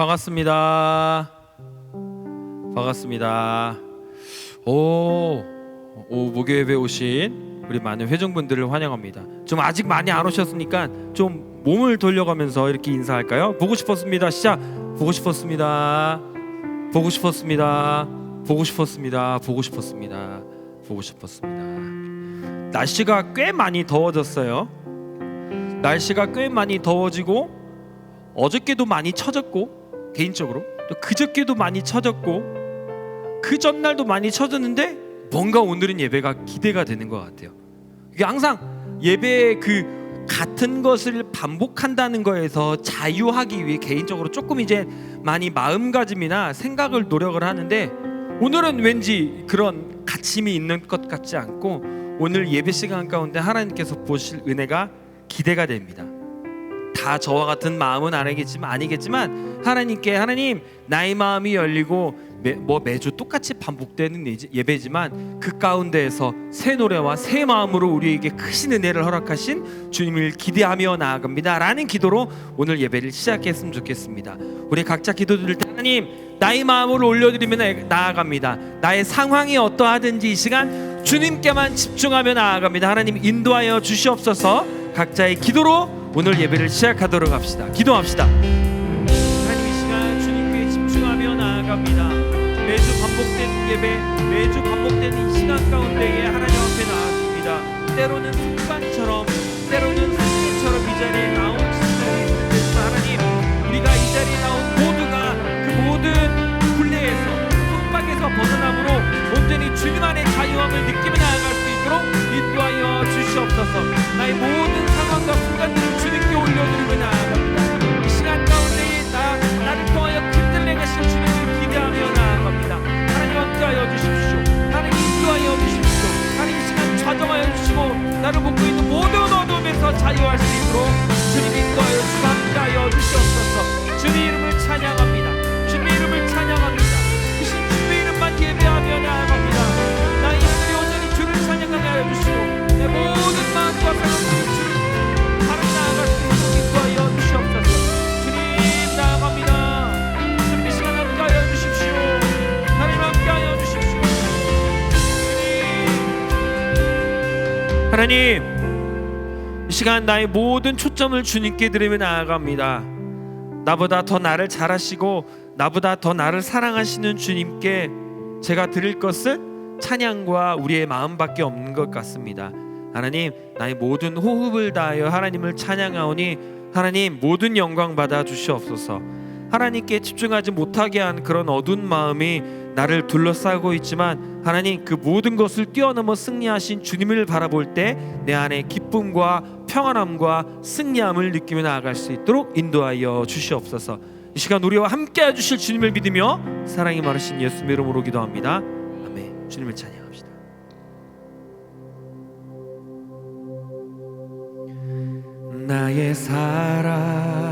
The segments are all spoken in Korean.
반갑습니다. 반갑습니다. 목요일에 오신 우리 많은 회중분들을 환영합니다. 좀 아직 많이 안 오셨으니까 좀 몸을 돌려가면서 이렇게 인사할까요? 보고 싶었습니다. 시작. 보고 싶었습니다. 보고 싶었습니다. 보고 싶었습니다. 보고 싶었습니다. 보고 싶었습니다. 날씨가 꽤 많이 더워졌어요. 날씨가 꽤 많이 더워지고 어저께도 많이 처졌고, 개인적으로 또 그저께도 많이 처졌고, 그 전날도 많이 처졌는데 뭔가 오늘은 예배가 기대가 되는 것 같아요. 이게 항상 예배의 그 같은 것을 반복한다는 거에서 자유하기 위해 개인적으로 조금 이제 많이 마음가짐이나 생각을 노력을 하는데, 오늘은 왠지 그런 가침이 있는 것 같지 않고 오늘 예배 시간 가운데 하나님께서 보실 은혜가 기대가 됩니다. 다 저와 같은 마음은 아니겠지만 하나님께, 하나님 나의 마음이 열리고 매주 똑같이 반복되는 예배지만 그 가운데에서 새 노래와 새 마음으로 우리에게 크신 은혜를 허락하신 주님을 기대하며 나아갑니다 라는 기도로 오늘 예배를 시작했으면 좋겠습니다. 우리 각자 기도드릴 때 하나님 나의 마음을 올려드리며 나아갑니다. 나의 상황이 어떠하든지 이 시간 주님께만 집중하며 나아갑니다. 하나님 인도하여 주시옵소서. 각자의 기도로 오늘 예배를 시작하도록 합시다. 기도합시다. 하나님 이 시간 주님께 집중하며 나아갑니다. 매주 반복되는 예배, 매주 반복되는 이 시간 가운데에 하나님 앞에 나왔습니다. 때로는 습관처럼, 때로는 승리처럼 이 자리에 나온 시간이 있습니다. 하나님, 우리가 이 자리에 나온 모두가 그 모든 굴레에서, 속박에서 벗어남으로 온전히 주님 안의 자유함을 느끼며 나아갈 수 있도록 인도하여 주시옵소서. 나의 모든 상황과 순간들을 주님께 올려드리며 나아갑니다. 이 시간 가운데에 나를 통하여 큰들 행하실 주님을 기대하며 나아갑니다. 하나님 함께하여 주십시오. 하나님 인도하여 주십시오. 하나님 이 시간 좌정하여 주시고 나를 묶고 있는 모든 어둠에서 자유할 수 있도록 주님 인도하여 주시고 함께하여 주시옵소서. 주님의 이름을 찬양합니다. 주님의 이름을 찬양합니다. 크신 주님의 이름만 예배하며 나아갑니다. 나의 하늘이 온전히 주를 찬양하게 하여 주시고 내 모든 마음과 생각들이 주를 바로 나아갈 수 있도록 인도하여 주시옵소서. 주님 나아갑니다. 주님 이 시간 함께하여 주십시오. 하나님 함께하여 주십시오. 하나님 이 시간 나의 모든 초점을 주님께 드리며 나아갑니다. 나보다 더 나를 잘 아시고 나보다 더 나를 사랑하시는 주님께 제가 드릴 것은 찬양과 우리의 마음밖에 없는 것 같습니다. 하나님 나의 모든 호흡을 다하여 하나님을 찬양하오니 하나님 모든 영광 받아 주시옵소서. 하나님께 집중하지 못하게 한 그런 어두운 마음이 나를 둘러싸고 있지만 하나님 그 모든 것을 뛰어넘어 승리하신 주님을 바라볼 때 내 안에 기쁨과 평안함과 승리함을 느끼며 나아갈 수 있도록 인도하여 주시옵소서. 이 시간 우리와 함께 해주실 주님을 믿으며 사랑이 많으신 예수님의 이름으로 기도합니다. 아멘. 주님을 찬양합시다. 나의 사랑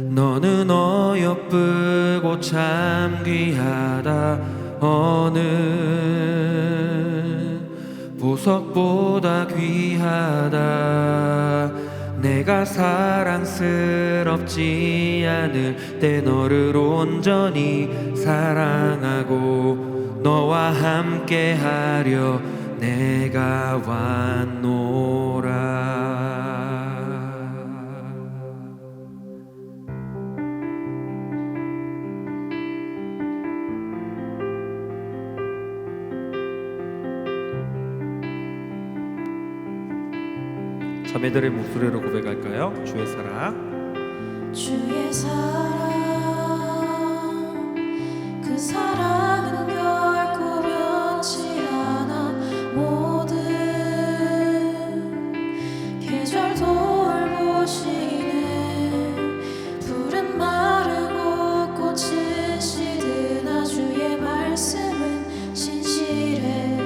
너는 어여쁘고 참 귀하다. 어느 보석보다 귀하다. 내가 사랑스럽지 않을 때 너를 온전히 사랑하고 너와 함께하려 내가 왔노라. 자매들의 목소리로 고백할까요? 주의 사랑, 주의 사랑, 그 사랑은 결코 변치 않아. 모든 계절 돌보시네. 푸른 마르고 꽃은 시드나 주의 말씀은 신실해.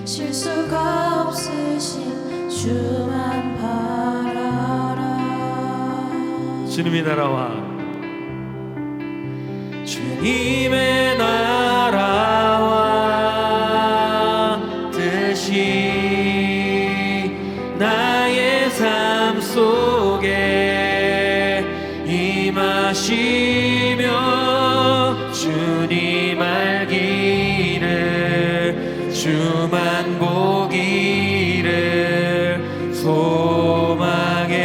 실수가 없으신 주만 주님의 나라와 주님의 나라와 뜻이 나의 삶 속에 임하시 주님 알기를 주만 보기를 소망해.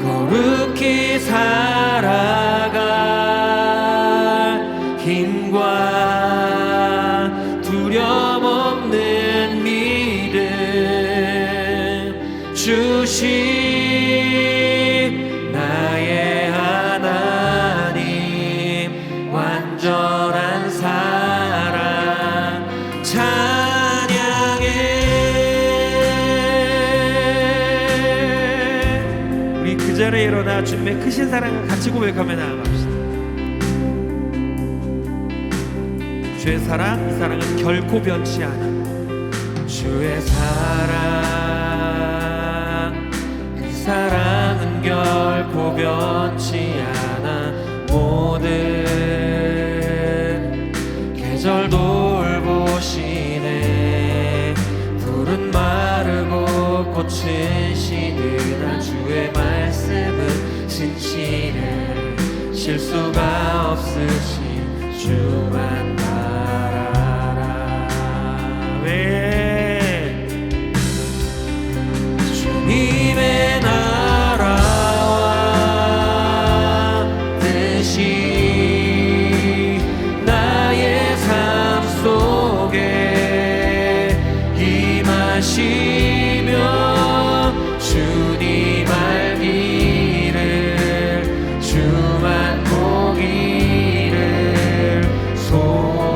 거룩히 살아갈 힘과 두려움 없는 믿음 주신 나의 하나님 완전한 사랑 찬양해. 우리 그 자리에 일어나 주님의 크신 사랑을 같이 고백하며 나아갑시다. 주의 사랑, 이 사랑은 결코 변치 않아. 주의 사랑, 이 사랑은 결코 변치 않아. 모든 계절 돌보시네. 푸른 마르고 꽃은 시드나 주의 말씀은 진실해. 실수가 없으신 주만 바라라. 왜 주님의 나라와 뜻이 나의 삶 속에 임하시며 주님 알기를 주만 보기를 소망해.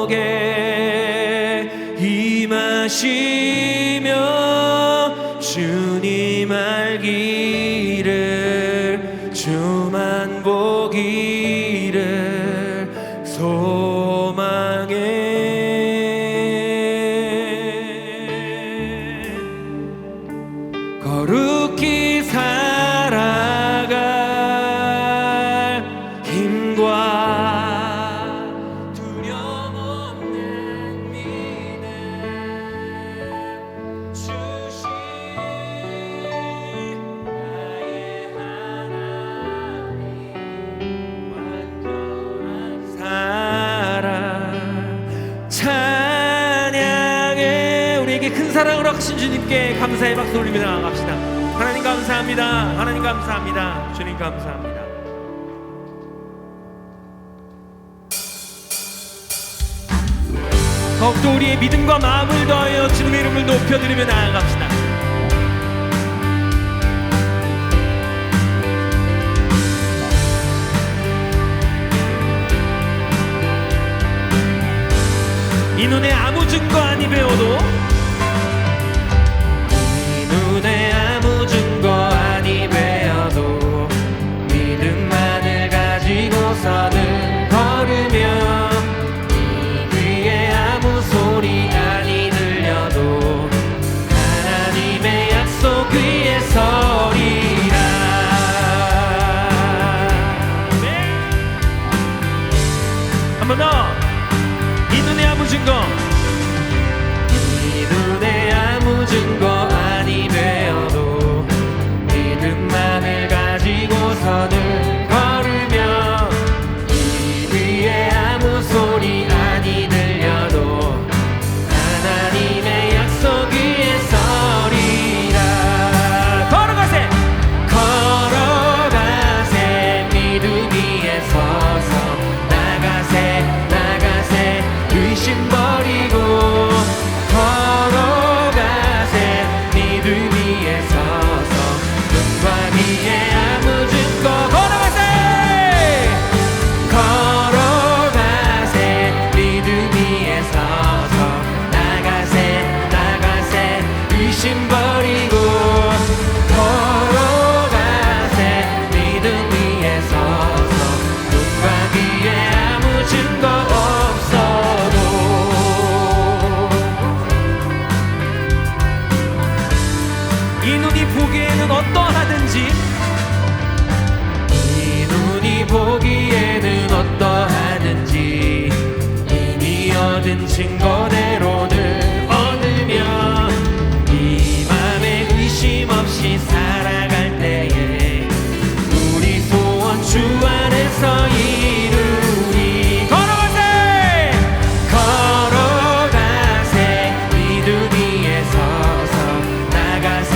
속에 임하시며 주님 알기를 주만 보기를 소망해. 거룩히 살아갈 힘과 두려움 없는 믿음 주신 나의 하나님 완전한 사랑 찬양해. 우리에게 큰 사랑을 하신 주님께 감사의 박수 올리며 나아갑시다. 하나님 감사합니다. 하나님 감사합니다. 주님 감사합니다. 더욱더 우리의 믿음과 마음을 더하여 주님의 이름을 높여드리며 나아갑시다. 이 눈에 아무 증거 아니 배워도 이 눈에 아무 증거 아니 배워도 믿음만을 가지고서는 걸으며 이 귀에 아무 소리 아니 들려도 하나님의 약속 위에 서리라. 한 번 더. 이 눈에 아무 증거 이 눈에 아무 증거 아니 되어도 믿음만을 가지고서는 걸으며 이 귀에 아무 소리 아니 들려도 하나님의 약속 위에 서리라. 걸어가세 걸어가세 믿음 위에 서서 나가세 의심 버리고 걸어가세 믿음 위에 서서 눈과 귀에 아무 증거 걸어가세 걸어가세 믿음 위에 서서 나가세 의심 버리고 걸어가세 믿음 위에 서서 눈과 귀에 아무 증거 이 눈이 보기에는 어떠하든지 이 눈이 보기에는 어떠하든지 이미 얻은 증거대로는 얻으며 이 맘에 의심 없이 살아갈 때에 우리 소원 주 안에서 이루리. 걸어가세 걸어가세 믿음 위에 서서 나가세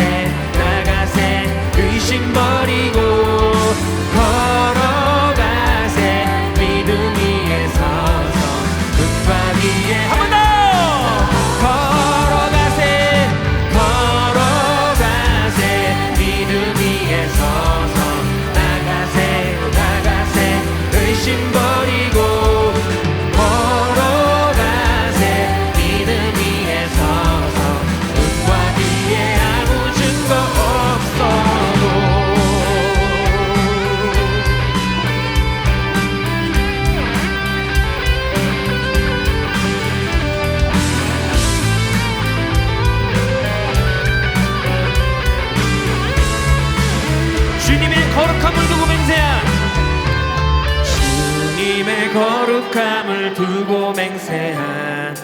의심 버리고 걸어가세 믿음 위에 서서 눈과 귀에 한 번 더 걸어가세 믿음 위에 서서 나가세 의심 버리고 걸어가세 믿음 위에 서서 눈과 귀에 아무 증거 없어도 주님의 거룩함을 두고 맹세한 주님의 거룩함을 두고 맹세한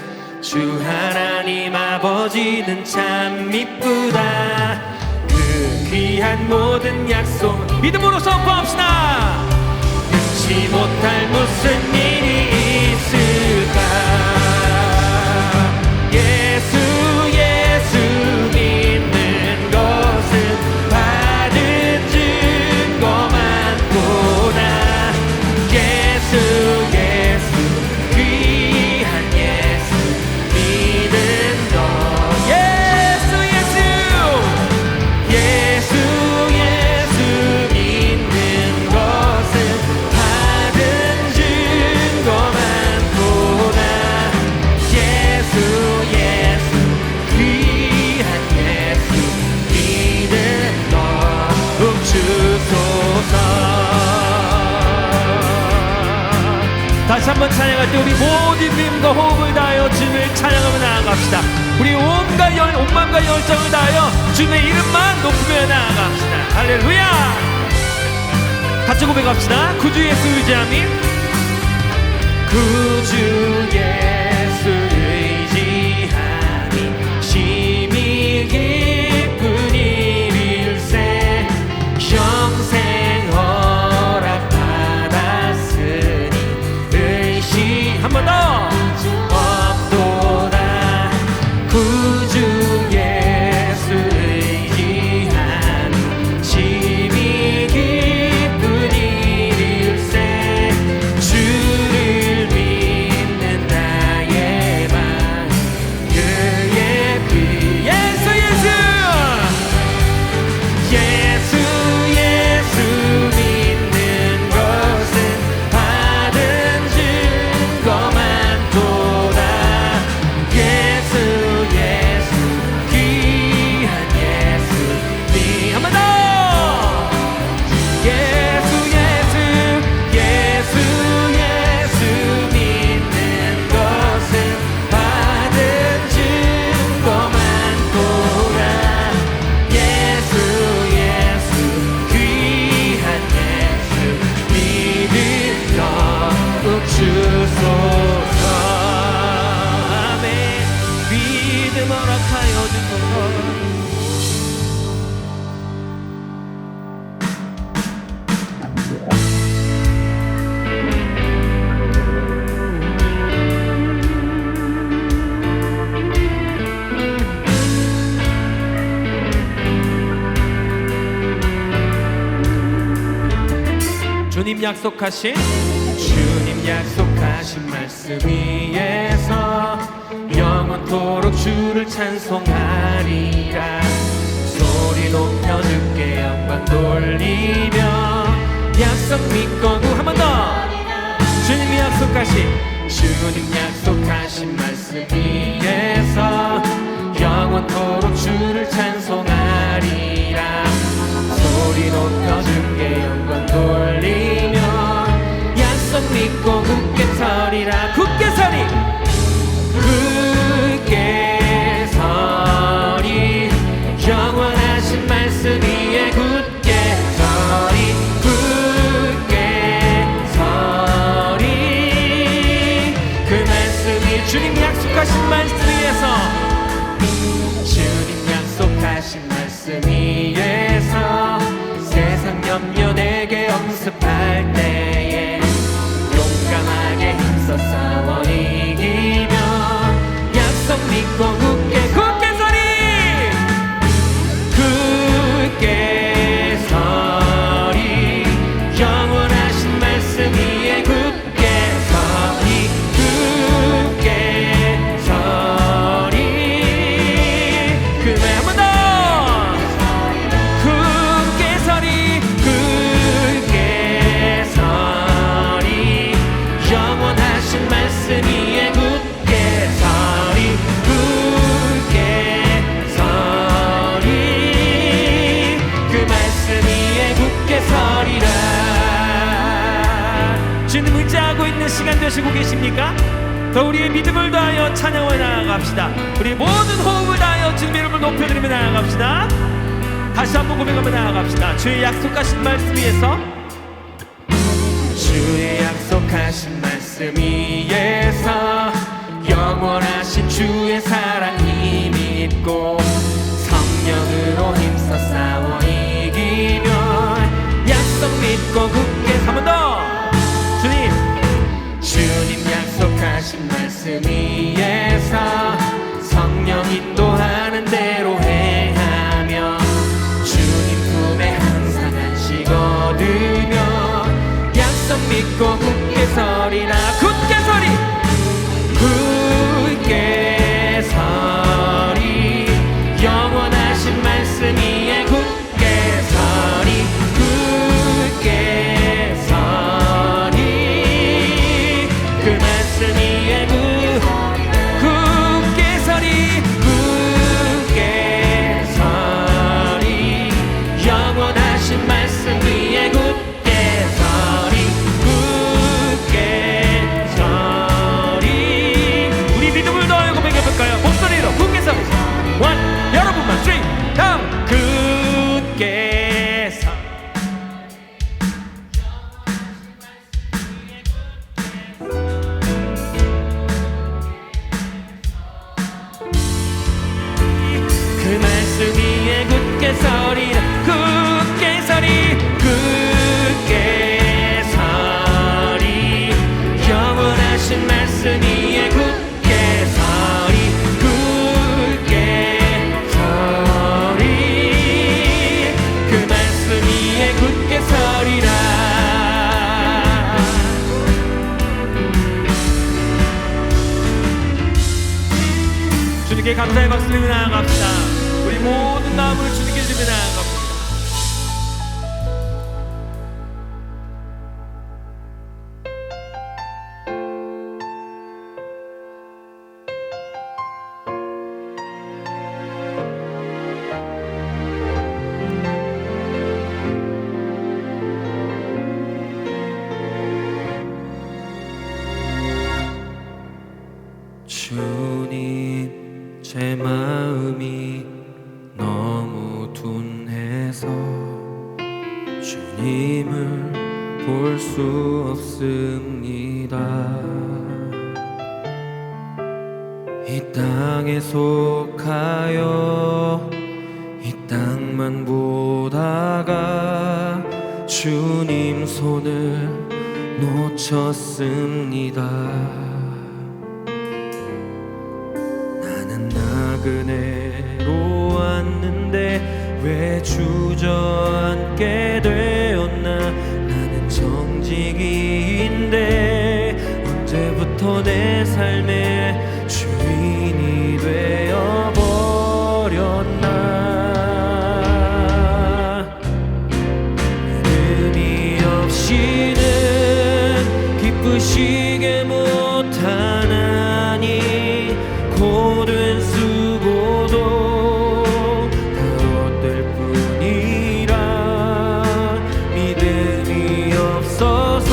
주 하나님 아버지는 참 미쁘다. 그 귀한 모든 약속 믿음으로 선포합시다. 잊지 못할 무슨 일이 있을까. 예수 믿는 것은 받은 증거 많구나. 예수 귀한 예수 믿는 것. 예수 믿는 것은 받은 증거 많구나. 찬양할 때 우리 모든 힘과 호흡을 다하여 주님을 찬양하며 나아갑시다. 우리 온 마음과 열정을 다하여 주님의 이름만 높이며 나아갑시다. 할렐루야. 같이 고백합시다. 구주 예수 의지함이, 구주 예수 의지함이 심히 기쁜 일일세. 평생 허락 받았으니 의심 한 번 더 없도다. 구주 예수 의지함이 심히 기쁜 일일세. 주를 믿는 나의 맘 그의 피. 예수 예수 예수 예수 믿는 것은 받은 증거 많도다. 예수 예수 귀한 예수 니 한 번 더. 예수 예수 예수 예수 믿는 것은 받은 증거 많도다. 예수 예수 귀한 예수 믿으려 주소서. 아멘. 믿음 허락하여 주소서. 주님 약속하신 말씀 위에서 영원토록 주를 찬송하리라. 소리 높여 주께 영광 돌리며 약속 믿고 한 번 더. 주님 약속하신 말씀 위에서 영원토록 주를 찬송하리라. 소리 높여 주께 영광 돌리며 약속 믿고 굳게 서리라. 굳게 서리 굳게 서리. 영원하신 말씀 위에 굳게 서리. 굳게 서리. 그 말씀이 주님 약속하신 말씀 위에서, 주님 약속하신 말씀 위에서 세상 염려 내게 엄습할 때에 용감하게 힘써 싸워 이기며 약속 믿고 굳게 서리. 굳게 서리. 영원하신 말씀 위에 굳게 서리. 굳게 서리. 그 말 한 번 더. 굳게 서리. 굳게 서리. 영원하신 말씀 위에 굳게 서리. 굳게 서리. 그 말씀 위에 굳게 서리라. 주님 의지하고 있는 시간 되시고 계십니까? 더 우리의 믿음을 다하여 찬양하며 나아갑시다. 우리 모든 호흡을 다하여 주님의 이름을 높여드리며 나아갑시다. 다시 한번 고백하며 나아갑시다. 주의 약속하신 말씀 위에서, 주의 약속하신 말씀 위에서 영원하신 주의 사랑 힘입고 성령으로 힘써 싸워 이기며 약속 믿고 굳게 한 번 더. 주님 약속하신 말씀 위에서 성령 인도하는 대로 행하며 주님 품에 항상 안식 얻으며 약속 믿고 굳게 서리라. 굳게 서리. 굳게 서리. 영원하신 말씀 위에 굳게 서리. 굳게 서리. 그 말씀 위에 굳게 서리. 굳게 서리. 영원하신 말씀 위에 굳게 서리. 굳게 할까요? 목소리로 굳게 서리자. 원, 여러분만 쓰리 다운. 굳게 서. 그 말씀 위에 굳게 서리라. 굳게 서리. 굳게 서리. 영원하신 말씀 위에 굳게 서리. 굳게 서리. 그 말씀 위에 굳게 서리라. 주님께 감사의 박수를 나아갑시다. 우리 모든 마음을 주님께 드리며 나아갑니다. 주님, 제 마음이 너무 둔해서 주님을 볼 수 없습니다. 이 땅에 속하여 이 땅만 보다가 주님 손을 놓쳤습니다. 나그네로 왔는데 왜 주저앉게 되었나. 나는 정직이인데 언제부터 내 삶의 주인이 되어버렸나. 믿음이 없이는 기쁘시게 못하나니 고된 수고도 다 헛될 뿐이라. 믿음이 없어서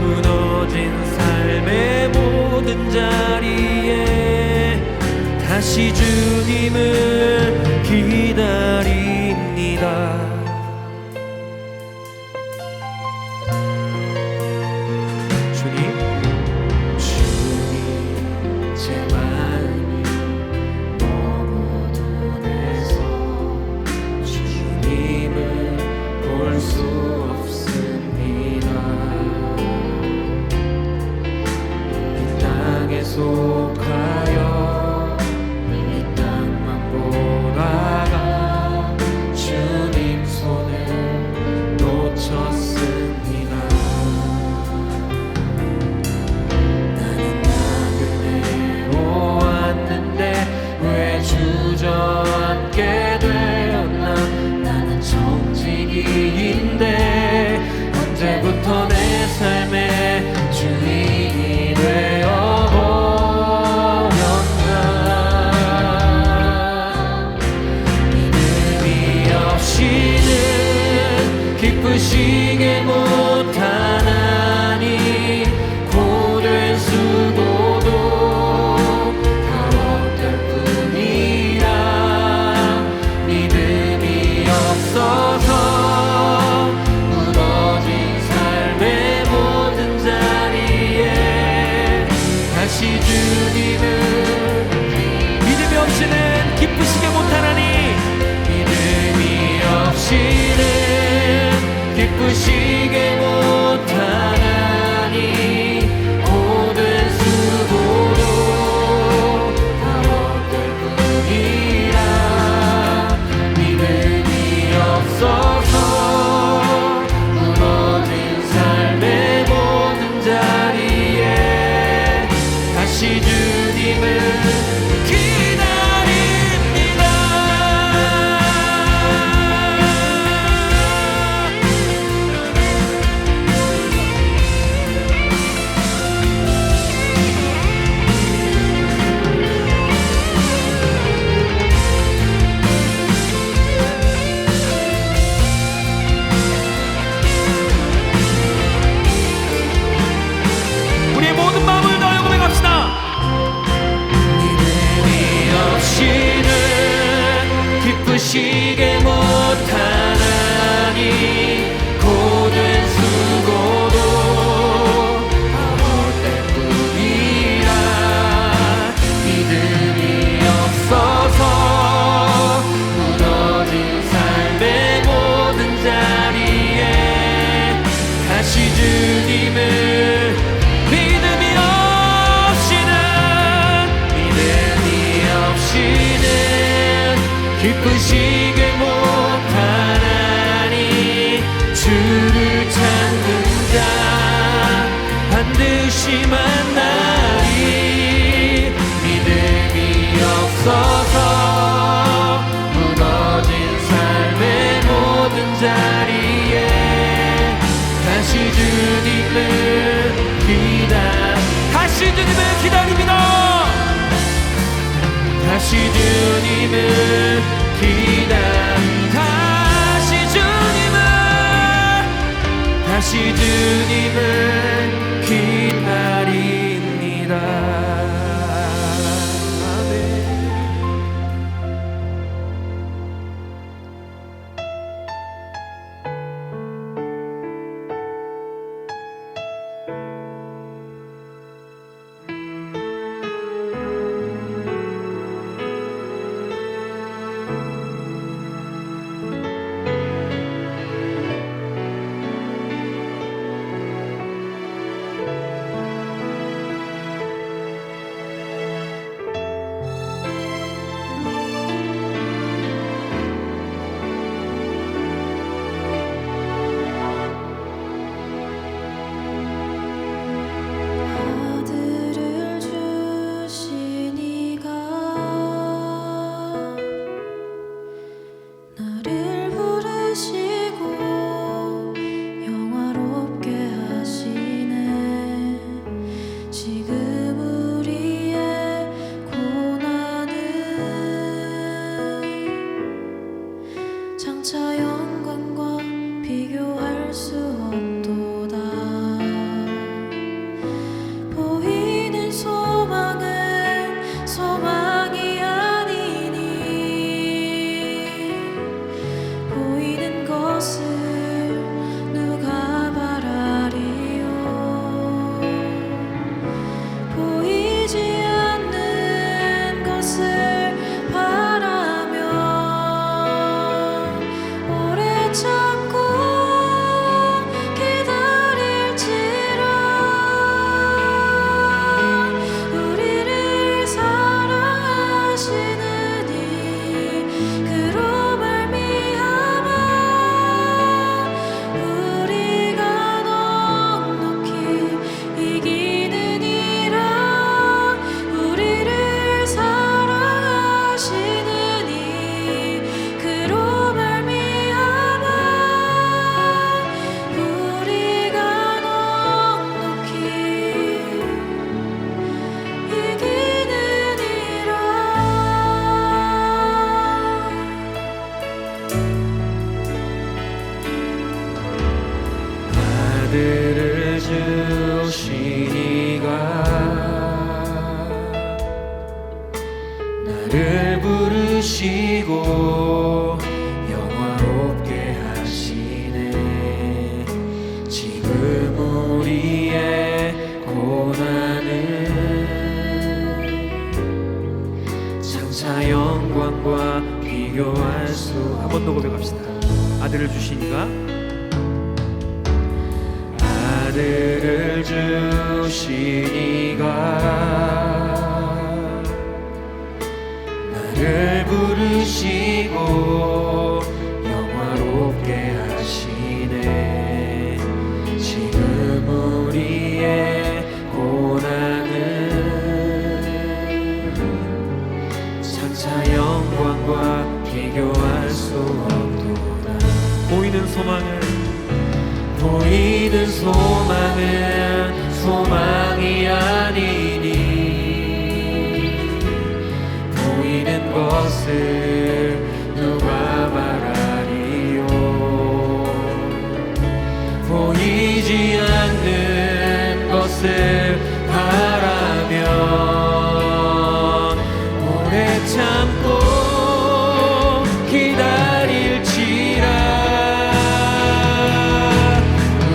무너진 삶의 모든 자리에 다시 주님을 기다립니다. 속하여 이 땅만 보다가 주님 손을 놓쳤습니다. 나는 나그네로 왔는데 왜 주저앉게 되었나. 나는 정직이인데 언제부터 내 삶의 주인이 되어버렸나. 믿음이 없이는 기쁘시게 못하나니 고된 수고도 다 헛될 뿐이라. 믿음이 없어서 무너진 삶의 모든 자리에 다시 주님을. 믿음이 없이는 기쁘시게 못하나니. 믿음이 없이는 기쁘시게 못하나니 고된 수고도 다 헛될 뿐이라. 믿음이 없어서 무너진 삶의 모든 자리에 다시 주님을 기다립니다. 우리의 모든 마음을 다하여 고백합시다. 기쁘시게 못하나니 주를 찾는 자 반드시 만나리 믿음이 없어서 무너진 삶의 모든 자리에 다시 주님을 기다립니다. 다시 주님을 다시 주님을 기다립니다. 아멘. 아들을 주시니가 나를 부르시고 영화롭게 하시네. 지금 우리의 고난은 장차 영광과 비교할 수 없도다. 보이는 소망은 소망이 아니니 보이는 것을 누가 바라리요. 보이지 않는 것을 바라며 오래 참고 기다릴지라. 우리를 사랑하시는 이 그로 말미암아 우리가 넉넉히 이기느니라. 우리를 사랑하시는 이 그로 말미암아 우리가 넉넉히 이기느니라. 아들을 주시니가 나를 부르시고 영화롭게 하시네. 지금 우리의 고난은 장차 영광과 비교할 수. 한 번 더 고백합시다. 아들을 주시니가 아들을 주시니가 나를 부르시고 영화롭게 하시네. 지금 우리의 고난은 장차 영광과 비교할 수 없도다. 보이는 소망은 소망이 아니니 보이는 것을 누가 바라리요. 보이지 않는 것을 바라면 오래 참고 기다릴지라.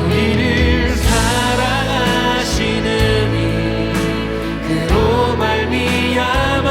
우리를 사랑하시는 이 그로 말미암아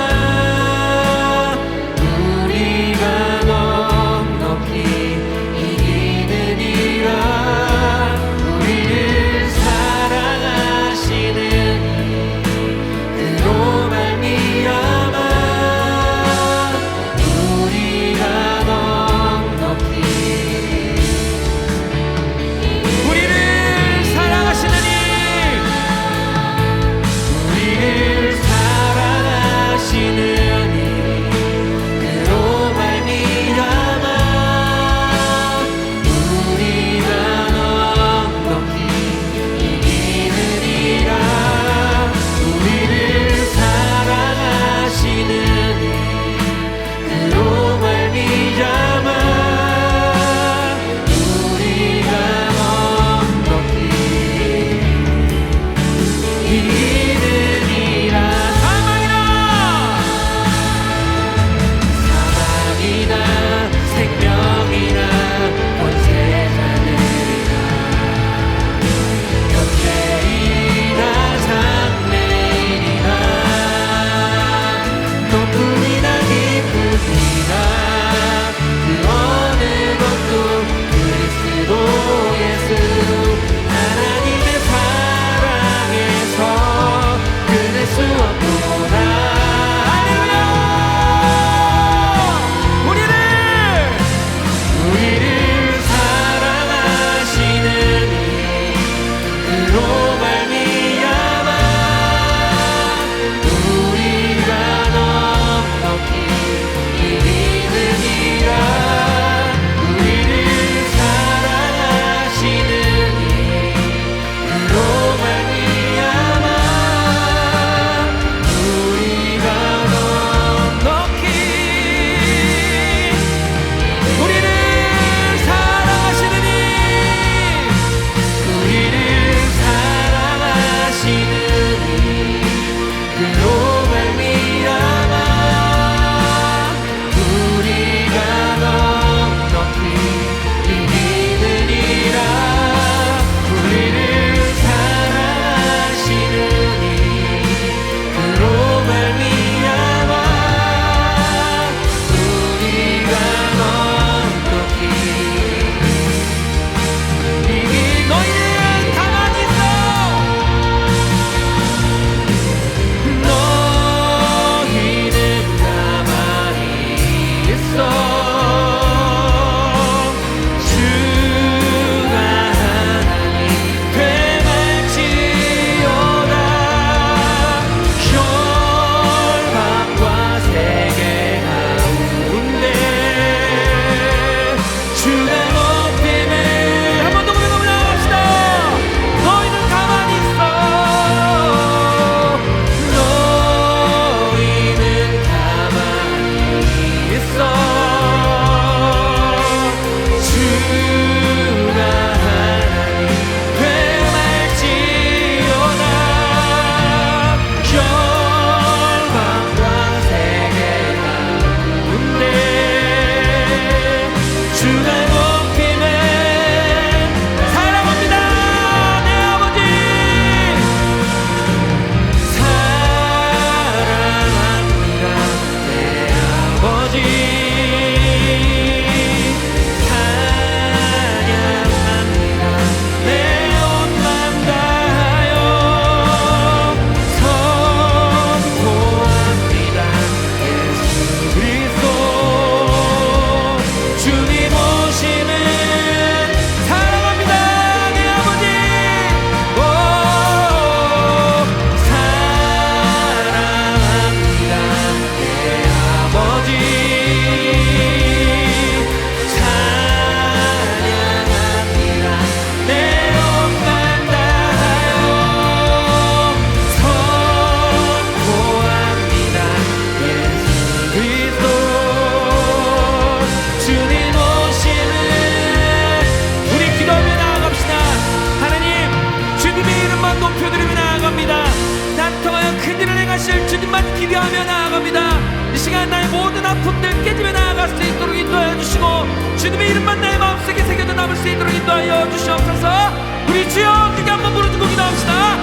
큰일을 행하실 주님만 기대하며 나아갑니다. 이 시간 나의 모든 아픔들 깨지며 나아갈 수 있도록 인도하여 주시고 주님의 이름만 나의 마음속에 새겨져 남을 수 있도록 인도하여 주시옵소서. 우리 주여 크게 한번 부르짖고 기도합시다.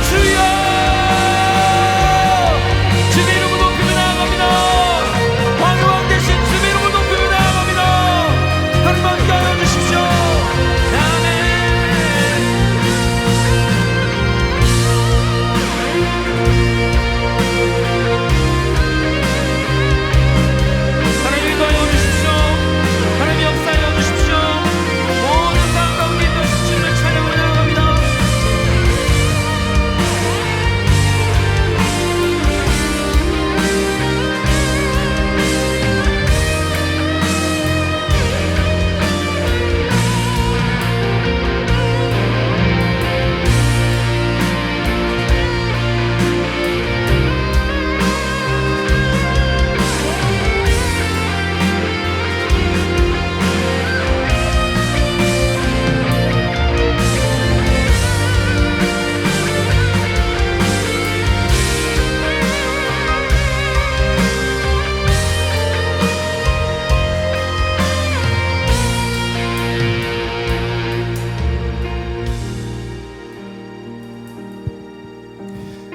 주여, 주님의 이름을 높이며 나아갑니다. 왕의 왕 되신 주님의 이름을 높이며 나아갑니다. 하나님 함께하여 주십시오. 아멘. 하나님 인도하여 주십시오. 하나님 역사하여 주십시오. 모든 상황 가운데 인도하신 주님을 찬양하며 나아갑니다.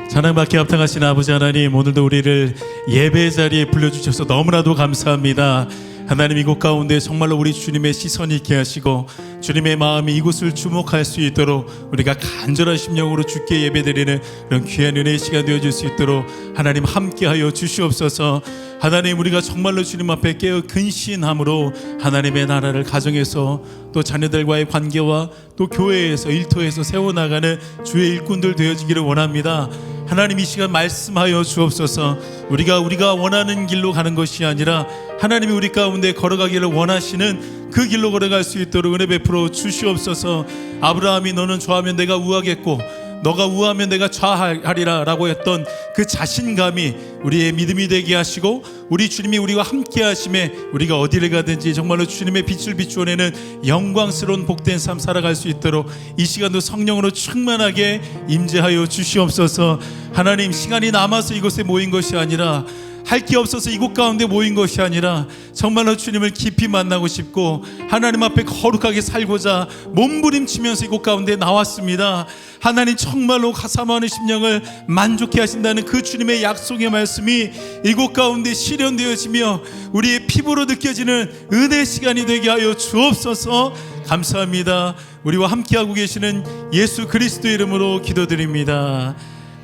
찬양받게 합당하신 아버지 하나님, 오늘도 우리를 예배 자리에 불러주셔서 너무나도 감사합니다. 하나님, 이곳 가운데 정말로 우리 주님의 시선이 있게 하시고 주님의 마음이 이곳을 주목할 수 있도록 우리가 간절한 심령으로 주께 예배드리는 그런 귀한 은혜의 시간 되어줄 수 있도록 하나님 함께하여 주시옵소서. 하나님, 우리가 정말로 주님 앞에 깨어 근신함으로 하나님의 나라를 가정에서 또 자녀들과의 관계와 또 교회에서 일터에서 세워나가는 주의 일꾼들 되어지기를 원합니다. 하나님, 이 시간 말씀하여 주옵소서. 우리가 원하는 길로 가는 것이 아니라 하나님이 우리 가운데 걸어가기를 원하시는 그 길로 걸어갈 수 있도록 은혜 베풀어 주시옵소서. 아브라함이 너는 좌하면 내가 우하겠고 너가 우하면 내가 좌하리라 라고 했던 그 자신감이 우리의 믿음이 되게 하시고 우리 주님이 우리와 함께 하심에 우리가 어디를 가든지 정말로 주님의 빛을 비추어내는 영광스러운 복된 삶 살아갈 수 있도록 이 시간도 성령으로 충만하게 임재하여 주시옵소서. 하나님, 시간이 남아서 이곳에 모인 것이 아니라 할 게 없어서 이곳 가운데 모인 것이 아니라 정말로 주님을 깊이 만나고 싶고 하나님 앞에 거룩하게 살고자 몸부림치면서 이곳 가운데 나왔습니다. 하나님, 정말로 사모하는 심령을 만족해 하신다는 그 주님의 약속의 말씀이 이곳 가운데 실현되어지며 우리의 피부로 느껴지는 은혜 시간이 되게 하여 주옵소서. 감사합니다. 우리와 함께하고 계시는 예수 그리스도의 이름으로 기도드립니다.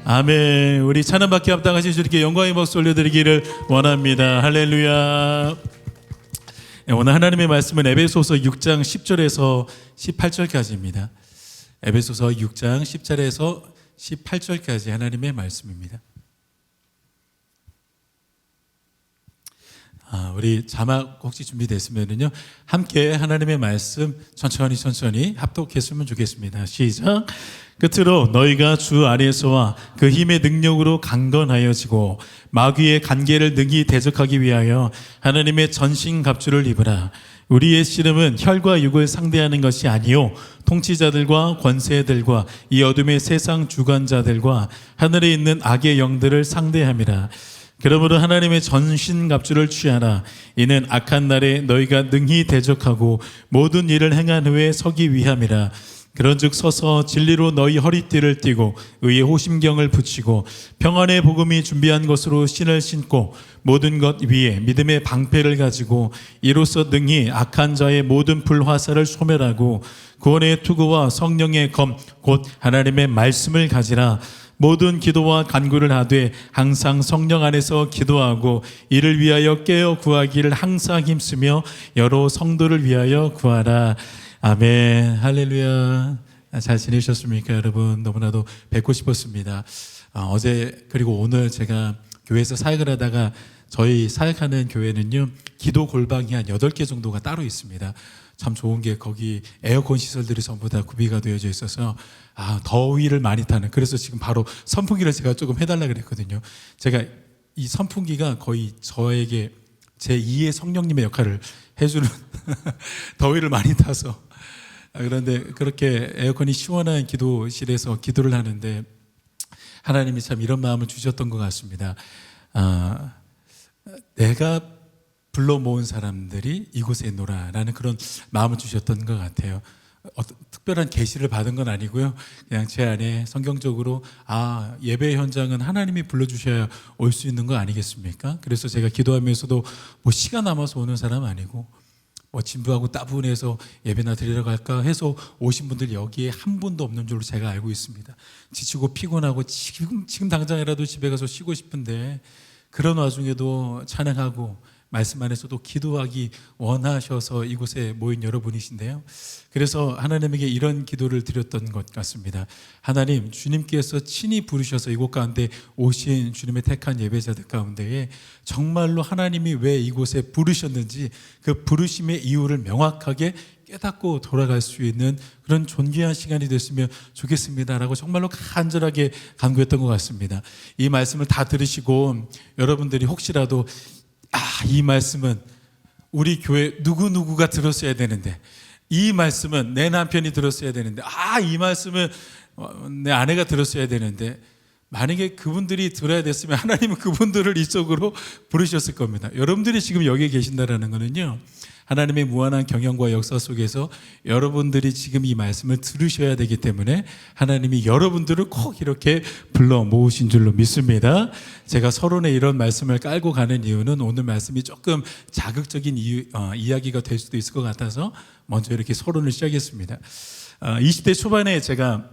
아멘. 우리 찬양받게 합당하신 주님께 영광의 박수 올려드리기를 원합니다. 할렐루야. 오늘 하나님의 말씀은 에베소서 6장 10절에서 18절까지입니다. 에베소서 6장 10절에서 18절까지 하나님의 말씀입니다. 우리 자막 혹시 준비됐으면요, 함께 하나님의 말씀 천천히 합독했으면 좋겠습니다. 시작. 끝으로 너희가 주 안에서와 그 힘의 능력으로 강건하여지고 마귀의 간계를 능히 대적하기 위하여 하나님의 전신갑주를 입으라. 우리의 씨름은 혈과 육을 상대하는 것이 아니요 통치자들과 권세들과 이 어둠의 세상 주관자들과 하늘에 있는 악의 영들을 상대함이라. 그러므로 하나님의 전신갑주를 취하라. 이는 악한 날에 너희가 능히 대적하고 모든 일을 행한 후에 서기 위함이라. 그런즉 서서 진리로 너희 허리띠를 띠고 의의 호심경을 붙이고 평안의 복음이 준비한 것으로 신을 신고 모든 것 위에 믿음의 방패를 가지고 이로써 능히 악한 자의 모든 불화살을 소멸하고 구원의 투구와 성령의 검 곧 하나님의 말씀을 가지라. 모든 기도와 간구를 하되 항상 성령 안에서 기도하고 이를 위하여 깨어 구하기를 항상 힘쓰며 여러 성도를 위하여 구하라. 아멘. 할렐루야. 잘 지내셨습니까, 여러분? 너무나도 뵙고 싶었습니다. 어제 그리고 오늘 제가 교회에서 사역을 하다가 저희 사역하는 교회는요, 기도 골방이 한 8개 정도가 따로 있습니다. 참 좋은 게 거기 에어컨 시설들이 전부 다 구비가 되어져 있어서 더위를 많이 타는, 그래서 지금 바로 선풍기를 제가 조금 해달라 그랬거든요. 제가 이 선풍기가 거의 저에게 제 2의 성령님의 역할을 해주는 더위를 많이 타서. 그런데 그렇게 에어컨이 시원한 기도실에서 기도를 하는데 하나님이 참 이런 마음을 주셨던 것 같습니다. 내가 불러 모은 사람들이 이곳에 있노라라는 그런 마음을 주셨던 것 같아요. 특별한 계시를 받은 건 아니고요. 그냥 제 안에 성경적으로 예배 현장은 하나님이 불러주셔야 올 수 있는 거 아니겠습니까? 그래서 제가 기도하면서도 뭐 시간 남아서 오는 사람 아니고 뭐 진부하고 따분해서 예배나 드리러 갈까 해서 오신 분들 여기에 한 분도 없는 줄로 제가 알고 있습니다. 지치고 피곤하고 지금 당장이라도 집에 가서 쉬고 싶은데 그런 와중에도 찬양하고 말씀 안에서도 기도하기 원하셔서 이곳에 모인 여러분이신데요. 그래서 하나님에게 이런 기도를 드렸던 것 같습니다. 하나님, 주님께서 친히 부르셔서 이곳 가운데 오신 주님의 택한 예배자들 가운데에 정말로 하나님이 왜 이곳에 부르셨는지 그 부르심의 이유를 명확하게 깨닫고 돌아갈 수 있는 그런 존귀한 시간이 됐으면 좋겠습니다라고 정말로 간절하게 간구했던 것 같습니다. 이 말씀을 다 들으시고 여러분들이 혹시라도 이 말씀은 우리 교회 누구누구가 들었어야 되는데, 이 말씀은 내 남편이 들었어야 되는데, 이 말씀은 내 아내가 들었어야 되는데, 만약에 그분들이 들어야 됐으면 하나님은 그분들을 이쪽으로 부르셨을 겁니다. 여러분들이 지금 여기에 계신다라는 것은요, 하나님의 무한한 경영과 역사 속에서 여러분들이 지금 이 말씀을 들으셔야 되기 때문에 하나님이 여러분들을 꼭 이렇게 불러 모으신 줄로 믿습니다. 제가 서론에 이런 말씀을 깔고 가는 이유는 오늘 말씀이 조금 자극적인 이야기가 될 수도 있을 것 같아서 먼저 이렇게 서론을 시작했습니다. 20대 초반에 제가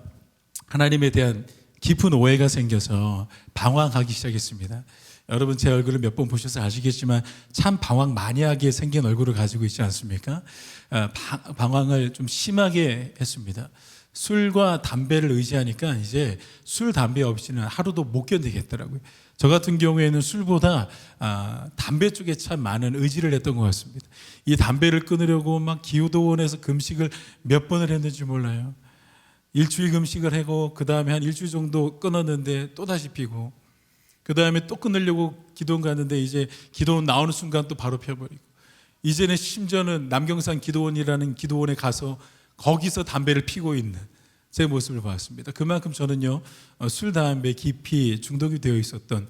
하나님에 대한 깊은 오해가 생겨서 방황하기 시작했습니다. 여러분 제 얼굴을 몇 번 보셔서 아시겠지만 참 방황 많이 하게 생긴 얼굴을 가지고 있지 않습니까? 방황을 좀 심하게 했습니다. 술과 담배를 의지하니까 이제 술, 담배 없이는 하루도 못 견디겠더라고요. 저 같은 경우에는 술보다 담배 쪽에 참 많은 의지를 했던 것 같습니다. 이 담배를 끊으려고 막 기도원에서 금식을 몇 번을 했는지 몰라요. 일주일 금식을 하고 그 다음에 한 일주일 정도 끊었는데 또다시 피고 그 다음에 또 끊으려고 기도원 갔는데 이제 기도원 나오는 순간 또 바로 펴버리고 이제는 심지어는 남경산 기도원이라는 기도원에 가서 거기서 담배를 피고 있는 제 모습을 봤습니다. 그만큼 저는요 술, 담배 깊이 중독이 되어 있었던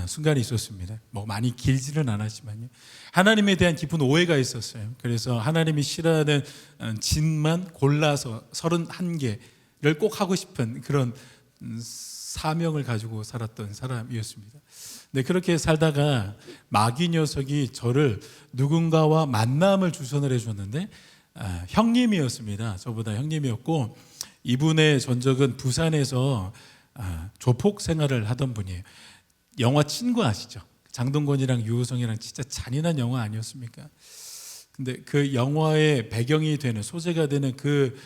순간이 있었습니다. 뭐 많이 길지는 않았지만요. 하나님에 대한 깊은 오해가 있었어요. 그래서 하나님이 싫어하는 진만 골라서 31개를 꼭 하고 싶은 그런 사명을 가지고 살았던 사람이었습니다. 네, 그렇게 살다가 마귀 녀석이 저를 누군가와 만남을 주선을 해줬는데 형님이었습니다. 저보다 형님이었고 이분의 전적은 부산에서 조폭 생활을 하던 분이에요. 영화 친구 아시죠? 장동건이랑 유호성이랑 진짜 잔인한 영화 아니었습니까? 근데 그 영화의 배경이 되는 소재가 되는 그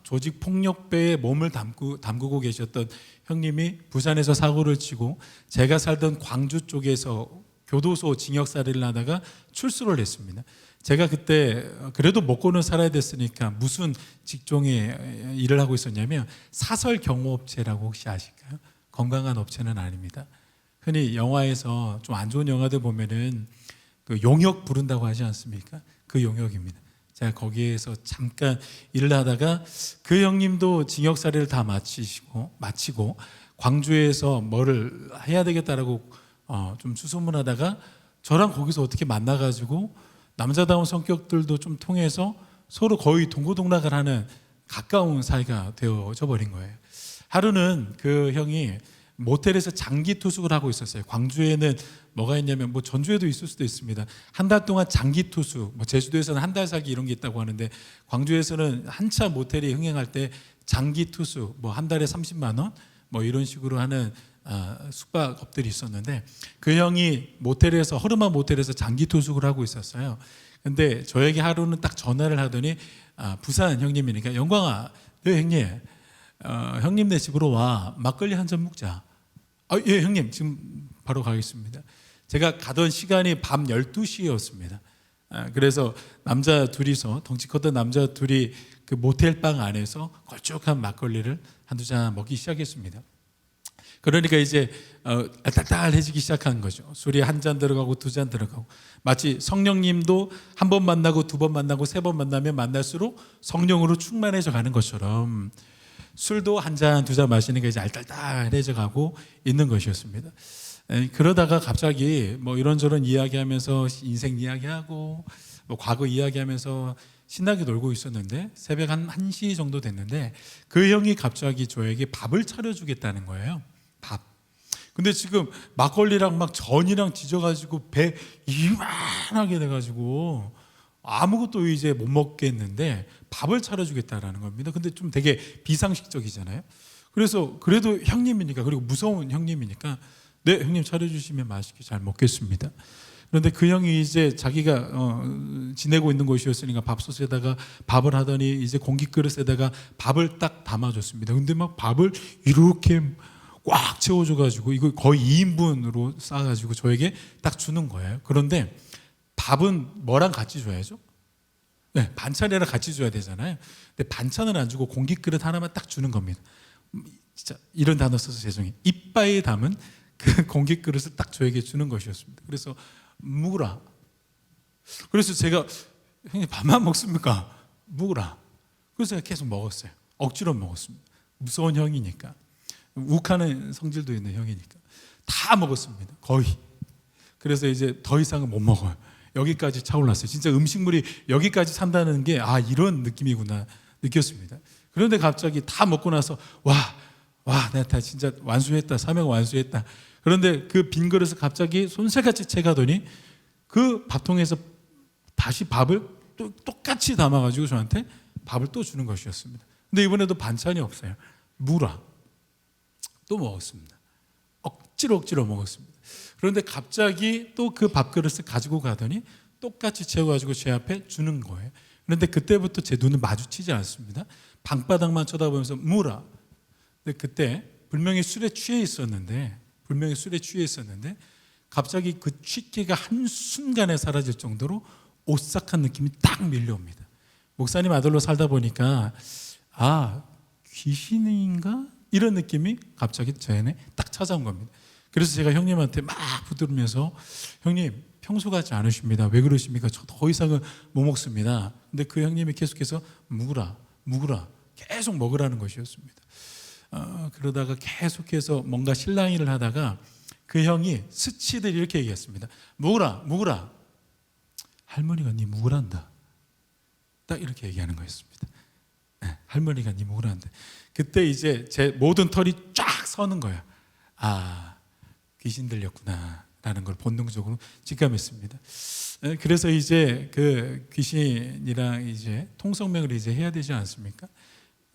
조직 폭력배에 몸을 담그고 계셨던 형님이 부산에서 사고를 치고 제가 살던 광주 쪽에서 교도소 징역살이를 하다가 출소를 했습니다. 제가 그때 그래도 먹고는 살아야 됐으니까 무슨 직종에 일을 하고 있었냐면 사설 경호업체라고 혹시 아실까요? 건강한 업체는 아닙니다. 흔히 영화에서 좀 안 좋은 영화들 보면은 그 용역 부른다고 하지 않습니까? 그 용역입니다. 제가 거기에서 잠깐 일을 하다가 그 형님도 징역살이를 다 마치고 광주에서 뭐를 해야 되겠다라고 좀 수소문하다가 저랑 거기서 어떻게 만나가지고 남자다운 성격들도 좀 통해서 서로 거의 동고동락을 하는 가까운 사이가 되어져 버린 거예요. 하루는 그 형이 모텔에서 장기 투숙을 하고 있었어요. 광주에는 뭐가 있냐면 뭐 전주에도 있을 수도 있습니다. 한 달 동안 장기 투숙, 뭐 제주도에서는 한 달 살기 이런 게 있다고 하는데 광주에서는 한참 모텔이 흥행할 때 장기 투숙, 뭐 한 달에 30만 원, 뭐 이런 식으로 하는 숙박업들이 있었는데 그 형이 모텔에서 허름한 모텔에서 장기 투숙을 하고 있었어요. 근데 저에게 하루는 딱 전화를 하더니 부산 형님이니까 영광아, 네 형님, 형님네 집으로 와 막걸리 한 잔 먹자. 예 형님 지금 바로 가겠습니다. 제가 가던 시간이 밤 12시였습니다. 그래서 남자 둘이서 덩치 컸던 남자 둘이 그 모텔방 안에서 걸쭉한 막걸리를 한두 잔 먹기 시작했습니다. 그러니까 이제 알딸딸해지기 시작한 거죠. 술이 한 잔 들어가고 두 잔 들어가고 마치 성령님도 한 번 만나고 두 번 만나고 세 번 만나면 만날수록 성령으로 충만해져 가는 것처럼 술도 한 잔 두 잔 마시니까 이제 알딸딸해져 가고 있는 것이었습니다. 그러다가 갑자기 뭐 이런저런 이야기하면서 인생 이야기하고 뭐 과거 이야기하면서 신나게 놀고 있었는데 새벽 한 1시 정도 됐는데 그 형이 갑자기 저에게 밥을 차려주겠다는 거예요. 밥. 근데 지금 막걸리랑 막 전이랑 지져가지고 배 이만하게 돼가지고 아무것도 이제 못 먹겠는데 밥을 차려주겠다라는 겁니다. 근데 좀 되게 비상식적이잖아요. 그래서 그래도 형님이니까, 그리고 무서운 형님이니까 네 형님 차려주시면 맛있게 잘 먹겠습니다. 그런데 그 형이 이제 자기가 지내고 있는 곳이었으니까 밥솥에다가 밥을 하더니 이제 공기 그릇에다가 밥을 딱 담아줬습니다. 근데 막 밥을 이렇게 꽉 채워줘가지고 이거 거의 2인분으로 싸가지고 저에게 딱 주는 거예요. 그런데 밥은 뭐랑 같이 줘야죠? 네, 반찬이랑 같이 줘야 되잖아요. 근데 반찬을 안 주고 공기 그릇 하나만 딱 주는 겁니다. 진짜 이런 단어 써서 죄송해요. 이빠이에 담은 그 공기 그릇을 딱 저에게 주는 것이었습니다. 그래서 묵으라. 그래서 제가 형님 밥만 먹습니까? 묵으라. 그래서 제가 계속 먹었어요. 억지로 먹었습니다. 무서운 형이니까, 욱하는 성질도 있는 형이니까 다 먹었습니다. 거의. 그래서 이제 더 이상은 못 먹어요. 여기까지 차올랐어요. 진짜 음식물이 여기까지 산다는 게 이런 느낌이구나 느꼈습니다. 그런데 갑자기 다 먹고 나서 내가 다 진짜 완수했다. 사명 완수했다. 그런데 그 빈 그릇을 갑자기 손새같이 채가더니 그 밥통에서 다시 밥을 또 똑같이 담아가지고 저한테 밥을 또 주는 것이었습니다. 근데 이번에도 반찬이 없어요. 무라. 또 먹었습니다. 억지로 먹었습니다. 그런데 갑자기 또 그 밥그릇을 가지고 가더니 똑같이 채워가지고 제 앞에 주는 거예요. 그런데 그때부터 제 눈을 마주치지 않습니다. 방바닥만 쳐다보면서 무라. 근데 그때 분명히 술에 취해 있었는데 갑자기 그 취기가 한순간에 사라질 정도로 오싹한 느낌이 딱 밀려옵니다. 목사님 아들로 살다 보니까 귀신인가? 이런 느낌이 갑자기 제 안에 딱 찾아온 겁니다. 그래서 제가 형님한테 막 부드르면서 형님 평소 같지 않으십니다. 왜 그러십니까? 저 더 이상은 못 먹습니다. 근데 그 형님이 계속해서 묵으라 계속 먹으라는 것이었습니다. 그러다가 계속해서 뭔가 실랑이를 하다가 그 형이 스치듯 이렇게 얘기했습니다. 묵으라. 할머니가 네 묵으란다. 딱 이렇게 얘기하는 거였습니다. 네, 할머니가 네 묵으란다. 그때 이제 제 모든 털이 쫙 서는 거야. 귀신 들렸구나 라는 걸 본능적으로 직감했습니다. 그래서 이제 그 귀신이랑 이제 통성명을 이제 해야 되지 않습니까?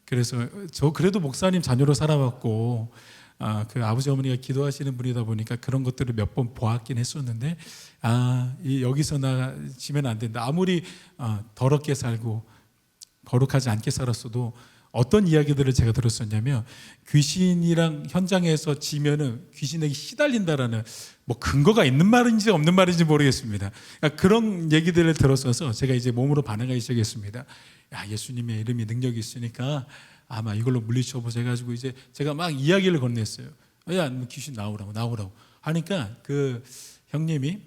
그래서 저 그래도 목사님 자녀로 살아왔고 그 아버지 어머니가 기도하시는 분이다 보니까 그런 것들을 몇 번 보았긴 했었는데 여기서 나 지면 안 된다. 아무리 더럽게 살고 거룩하지 않게 살았어도 어떤 이야기들을 제가 들었었냐면 귀신이랑 현장에서 지면은 귀신에게 시달린다라는 뭐 근거가 있는 말인지 없는 말인지 모르겠습니다. 그러니까 그런 얘기들을 들었어서 제가 이제 몸으로 반응하기 시작했습니다. 예수님의 이름이 능력이 있으니까 아마 이걸로 물리쳐보자 해가지고 이제 제가 막 이야기를 건넸어요. 뭐 귀신 나오라고 하니까 그 형님이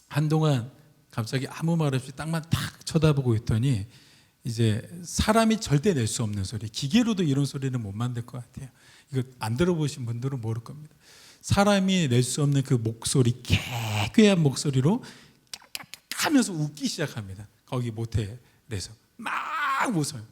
한동안 갑자기 아무 말 없이 땅만 탁 쳐다보고 있더니 이제 사람이 절대 낼 수 없는 소리, 기계로도 이런 소리는 못 만들 것 같아요. 이거 안 들어보신 분들은 모를 겁니다. 사람이 낼 수 없는 그 목소리, 깨끗한 목소리로 하면서 웃기 시작합니다. 거기 모텔에서 막 웃어요.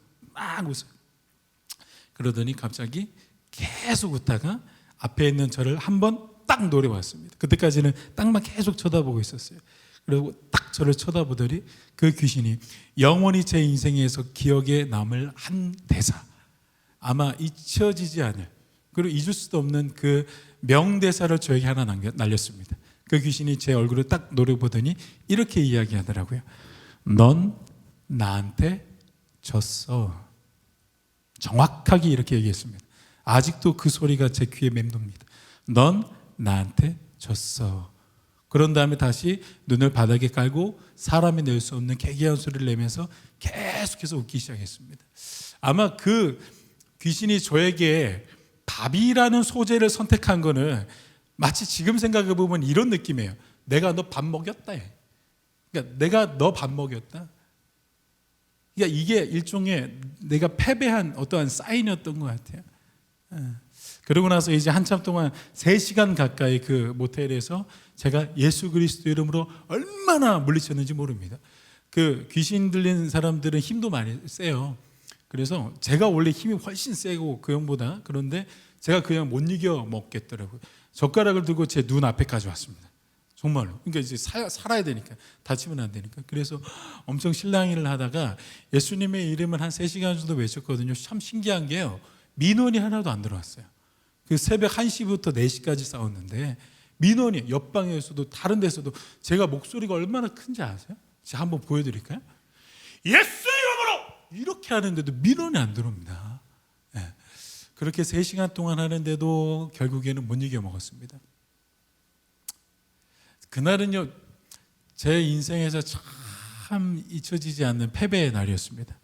그러더니 갑자기 계속 웃다가 앞에 있는 저를 한번 딱 노려봤습니다. 그때까지는 땅만 계속 쳐다보고 있었어요. 그리고 딱 저를 쳐다보더니 그 귀신이 영원히 제 인생에서 기억에 남을 한 대사, 아마 잊혀지지 않을, 그리고 잊을 수도 없는 그 명대사를 저에게 하나 날렸습니다. 그 귀신이 제 얼굴을 딱 노려보더니 이렇게 이야기하더라고요. 넌 나한테 졌어. 정확하게 이렇게 얘기했습니다. 아직도 그 소리가 제 귀에 맴돕니다. 넌 나한테 졌어. 그런 다음에 다시 눈을 바닥에 깔고 사람이 낼 수 없는 개기한 소리를 내면서 계속해서 웃기 시작했습니다. 아마 그 귀신이 저에게 밥이라는 소재를 선택한 거는 마치 지금 생각해 보면 이런 느낌이에요. 내가 너 밥 먹였다. 그러니까 내가 너 밥 먹였다. 그러니까 이게 일종의 내가 패배한 어떠한 사인이었던 것 같아요. 그러고 나서 이제 한참 동안 3시간 가까이 그 모텔에서 제가 예수 그리스도 이름으로 얼마나 물리쳤는지 모릅니다. 그 귀신 들린 사람들은 힘도 많이 세요. 그래서 제가 원래 힘이 훨씬 세고 그 형보다, 그런데 제가 그냥 못 이겨 먹겠더라고요. 젓가락을 들고 제 눈 앞에까지 왔습니다. 정말로. 그러니까 이제 살아야 되니까, 다치면 안 되니까. 그래서 엄청 실랑이를 하다가 예수님의 이름을 한 3시간 정도 외쳤거든요. 참 신기한 게요, 민원이 하나도 안 들어왔어요. 그 새벽 1시부터 4시까지 싸웠는데 민원이 옆방에서도 다른 데서도, 제가 목소리가 얼마나 큰지 아세요? 제가 한번 보여드릴까요? 예수 이름으로! 이렇게 하는데도 민원이 안 들어옵니다. 네. 그렇게 3시간 동안 하는데도 결국에는 못 이겨 먹었습니다. 그날은요, 제 인생에서 참 잊혀지지 않는 패배의 날이었습니다.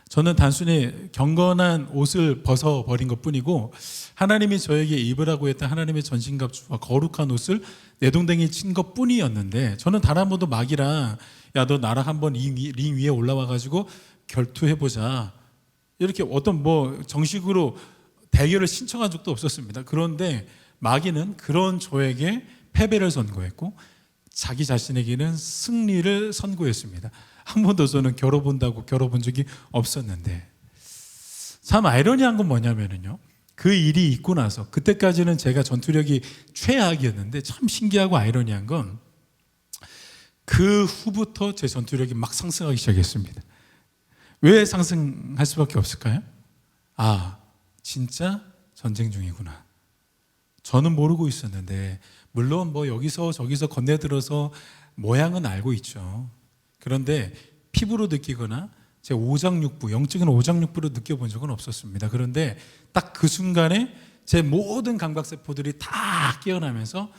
저는 단순히 경건한 옷을 벗어버린 것뿐이고, 하나님이 저에게 입으라고 했던 하나님의 전신갑주와 거룩한 옷을 내동댕이 친 것뿐이었는데, 저는 단 한 번도 마귀랑 야, 너 나랑 한번 링 위에 올라와가지고 결투해보자, 이렇게 어떤 뭐 정식으로 대결을 신청한 적도 없었습니다. 그런데 마귀는 그런 저에게 패배를 선고했고 자기 자신에게는 승리를 선고했습니다. 한 번도 저는 겨뤄본다고 겨뤄본 적이 없었는데, 참 아이러니한 건 뭐냐면요, 그 일이 있고 나서, 그때까지는 제가 전투력이 최악이었는데 참 신기하고 아이러니한 건 그 후부터 제 전투력이 막 상승하기 시작했습니다. 왜 상승할 수밖에 없을까요? 아, 진짜 전쟁 중이구나. 저는 모르고 있었는데, 물론 뭐 여기서 저기서 건네들어서 모양은 알고 있죠. 그런데 피부로 느끼거나 제 오장육부, 영적인 오장육부로 느껴본 적은 없었습니다. 그런데 딱 그 순간에 제 모든 감각세포들이 다 깨어나면서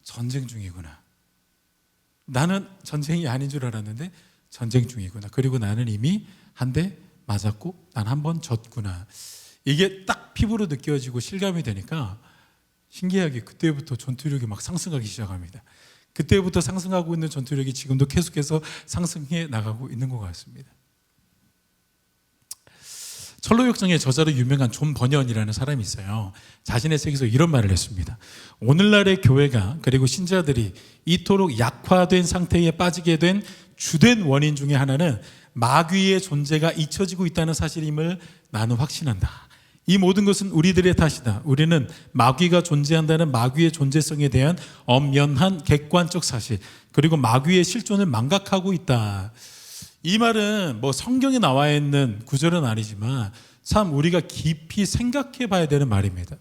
전쟁 중이구나. 나는 전쟁이 아닌 줄 알았는데 전쟁 중이구나. 그리고 나는 이미 한 대 맞았고 난 한 번 졌구나. 이게 딱 피부로 느껴지고 실감이 되니까 신기하게 그때부터 전투력이 막 상승하기 시작합니다. 그때부터 상승하고 있는 전투력이 지금도 계속해서 상승해 나가고 있는 것 같습니다. 철로역정의 저자로 유명한 존 버년이라는 사람이 있어요. 자신의 책에서 이런 말을 했습니다. 오늘날의 교회가, 그리고 신자들이 이토록 약화된 상태에 빠지게 된 주된 원인 중에 하나는 마귀의 존재가 잊혀지고 있다는 사실임을 나는 확신한다. 이 모든 것은 우리들의 탓이다. 우리는 마귀가 존재한다는 마귀의 존재성에 대한 엄연한 객관적 사실, 그리고 마귀의 실존을 망각하고 있다. 이 말은 뭐 성경에 나와 있는 구절은 아니지만 참 우리가 깊이 생각해 봐야 되는 말입니다.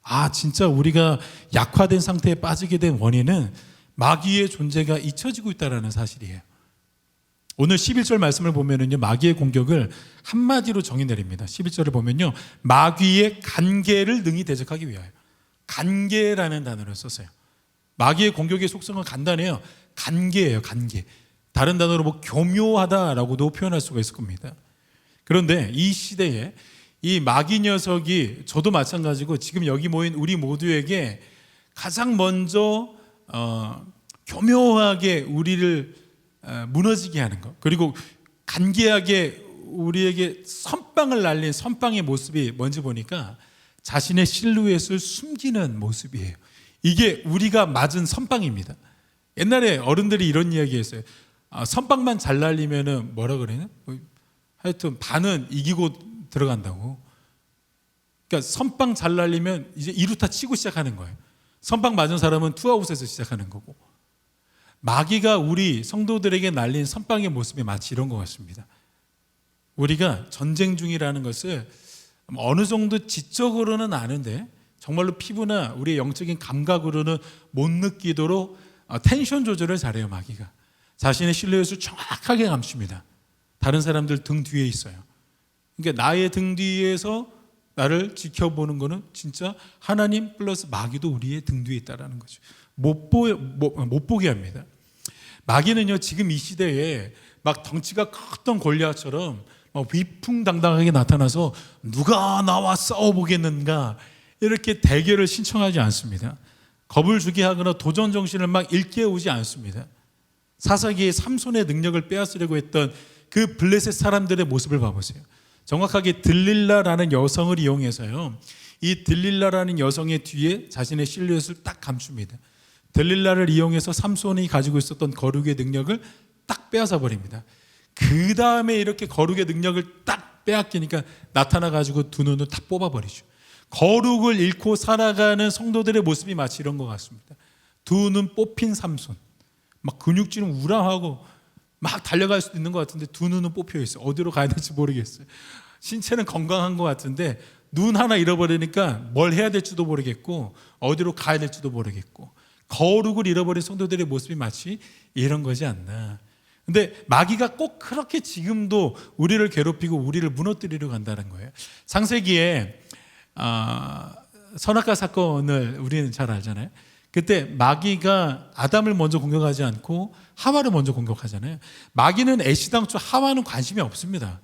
아, 진짜 우리가 약화된 상태에 빠지게 된 원인은 마귀의 존재가 잊혀지고 있다는 사실이에요. 오늘 11절 말씀을 보면은요, 마귀의 공격을 한마디로 정의 내립니다. 11절을 보면요, 마귀의 간계를 능히 대적하기 위하여. 간계라는 단어를 썼어요. 마귀의 공격의 속성은 간단해요. 간계예요, 간계. 다른 단어로 뭐 교묘하다라고도 표현할 수가 있을 겁니다. 그런데 이 시대에 이 마귀 녀석이, 저도 마찬가지고 지금 여기 모인 우리 모두에게 가장 먼저 교묘하게 우리를 무너지게 하는 것, 그리고 간계하게 우리에게 선빵을 날린 선빵의 모습이 뭔지 보니까 자신의 실루엣을 숨기는 모습이에요. 이게 우리가 맞은 선빵입니다. 옛날에 어른들이 이런 이야기 했어요. 선빵만 잘 날리면은 뭐라 그러냐? 하여튼 반은 이기고 들어간다고. 그러니까 선빵 잘 날리면 이제 2루타 치고 시작하는 거예요. 선빵 맞은 사람은 투아웃에서 시작하는 거고. 마귀가 우리 성도들에게 날린 선빵의 모습이 마치 이런 것 같습니다. 우리가 전쟁 중이라는 것을 어느 정도 지적으로는 아는데 정말로 피부나 우리의 영적인 감각으로는 못 느끼도록 텐션 조절을 잘해요, 마귀가. 자신의 실루엣을 정확하게 감춥니다. 다른 사람들 등 뒤에 있어요. 그러니까 나의 등 뒤에서 나를 지켜보는 거는 진짜 하나님 플러스 마귀도 우리의 등 뒤에 있다는 거죠. 못 보게 합니다. 마귀는요, 지금 이 시대에 막 덩치가 컸던 골리앗처럼 막 위풍당당하게 나타나서 누가 나와 싸워보겠는가 이렇게 대결을 신청하지 않습니다. 겁을 주게 하거나 도전 정신을 막 일깨우지 않습니다. 사사기의 삼손의 능력을 빼앗으려고 했던 그 블레셋 사람들의 모습을 봐보세요. 정확하게 들릴라라는 여성을 이용해서요, 이 들릴라라는 여성의 뒤에 자신의 실루엣을 딱 감춥니다. 들릴라를 이용해서 삼손이 가지고 있었던 거룩의 능력을 딱 빼앗아 버립니다. 그 다음에 이렇게 거룩의 능력을 딱 빼앗기니까 나타나 가지고 두 눈을 다 뽑아버리죠. 거룩을 잃고 살아가는 성도들의 모습이 마치 이런 것 같습니다. 두 눈 뽑힌 삼손, 막 근육질은 우람하고 막 달려갈 수도 있는 것 같은데 두 눈은 뽑혀 있어요. 어디로 가야 될지 모르겠어요. 신체는 건강한 것 같은데 눈 하나 잃어버리니까 뭘 해야 될지도 모르겠고 어디로 가야 될지도 모르겠고, 거룩을 잃어버린 성도들의 모습이 마치 이런 거지 않나. 근데 마귀가 꼭 그렇게 지금도 우리를 괴롭히고 우리를 무너뜨리려 간다는 거예요. 창세기에 선악과 사건을 우리는 잘 알잖아요. 그때 마귀가 아담을 먼저 공격하지 않고 하와를 먼저 공격하잖아요. 마귀는 애시당초 하와는 관심이 없습니다.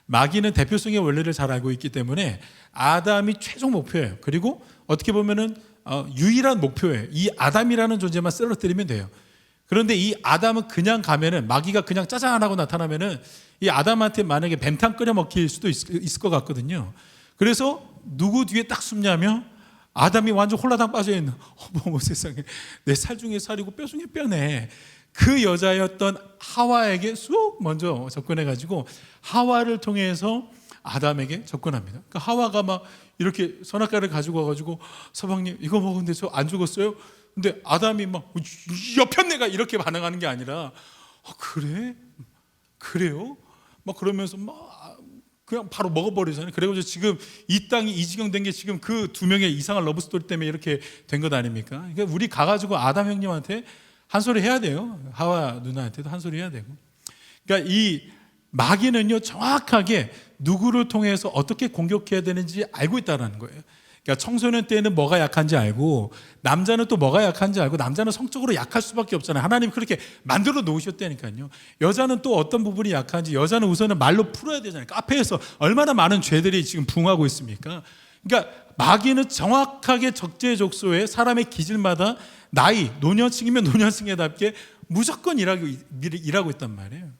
마귀는 대표성의 원리를 잘 알고 있기 때문에 아담이 최종 목표예요. 그리고 어떻게 보면은 유일한 목표예요. 이 아담이라는 존재만 쓰러뜨리면 돼요. 그런데 이 아담은 그냥 가면은, 마귀가 그냥 짜잔 하고 나타나면은 이 아담한테 만약에 뱀탕 끓여 먹힐 수도 있을 것 같거든요. 그래서 누구 뒤에 딱 숨냐면 아담이 완전 홀라당 빠져있는, 어머 세상에, 내 살 중에 살이고 뼈 중에 뼈네, 그 여자였던 하와에게 쑥 먼저 접근해가지고 하와를 통해서 아담에게 접근합니다. 그러니까 하와가 막 이렇게 선악과를 가지고 와가지고, 서방님 이거 먹었는데 저 안 죽었어요? 근데 아담이 막 옆편내가 이렇게 반응하는 게 아니라, 그래? 그래요? 막 그러면서 막 그냥 바로 먹어버리잖아요. 그래가지고 지금 이 땅이 이 지경 된 게 지금 그 두 명의 이상한 러브 스토리 때문에 이렇게 된 것 아닙니까? 그러니까 우리 가가지고 아담 형님한테 한 소리 해야 돼요. 하와 누나한테도 한 소리 해야 되고. 그러니까 이 마귀는요, 정확하게 누구를 통해서 어떻게 공격해야 되는지 알고 있다는 거예요. 그러니까 청소년 때는 뭐가 약한지 알고, 남자는 또 뭐가 약한지 알고, 남자는 성적으로 약할 수밖에 없잖아요. 하나님 그렇게 만들어 놓으셨다니까요. 여자는 또 어떤 부분이 약한지, 여자는 우선은 말로 풀어야 되잖아요. 카페에서 얼마나 많은 죄들이 지금 붕하고 있습니까? 그러니까 마귀는 정확하게 적재적소에 사람의 기질마다 나이, 노년층이면 노년층에답게 무조건 일하고 있단 말이에요.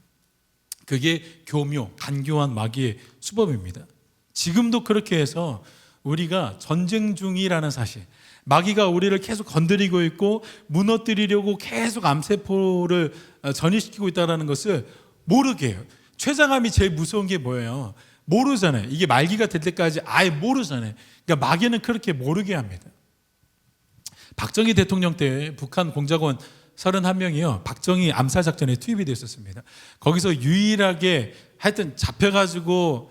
그게 교묘, 간교한 마귀의 수법입니다. 지금도 그렇게 해서 우리가 전쟁 중이라는 사실, 마귀가 우리를 계속 건드리고 있고 무너뜨리려고 계속 암세포를 전이시키고 있다는 것을 모르게 해요. 최장암이 제일 무서운 게 뭐예요? 모르잖아요. 이게 말기가 될 때까지 아예 모르잖아요. 그러니까 마귀는 그렇게 모르게 합니다. 박정희 대통령 때 북한 공작원 31명이요, 박정희 암살작전에 투입이 됐었습니다. 거기서 유일하게 하여튼 잡혀가지고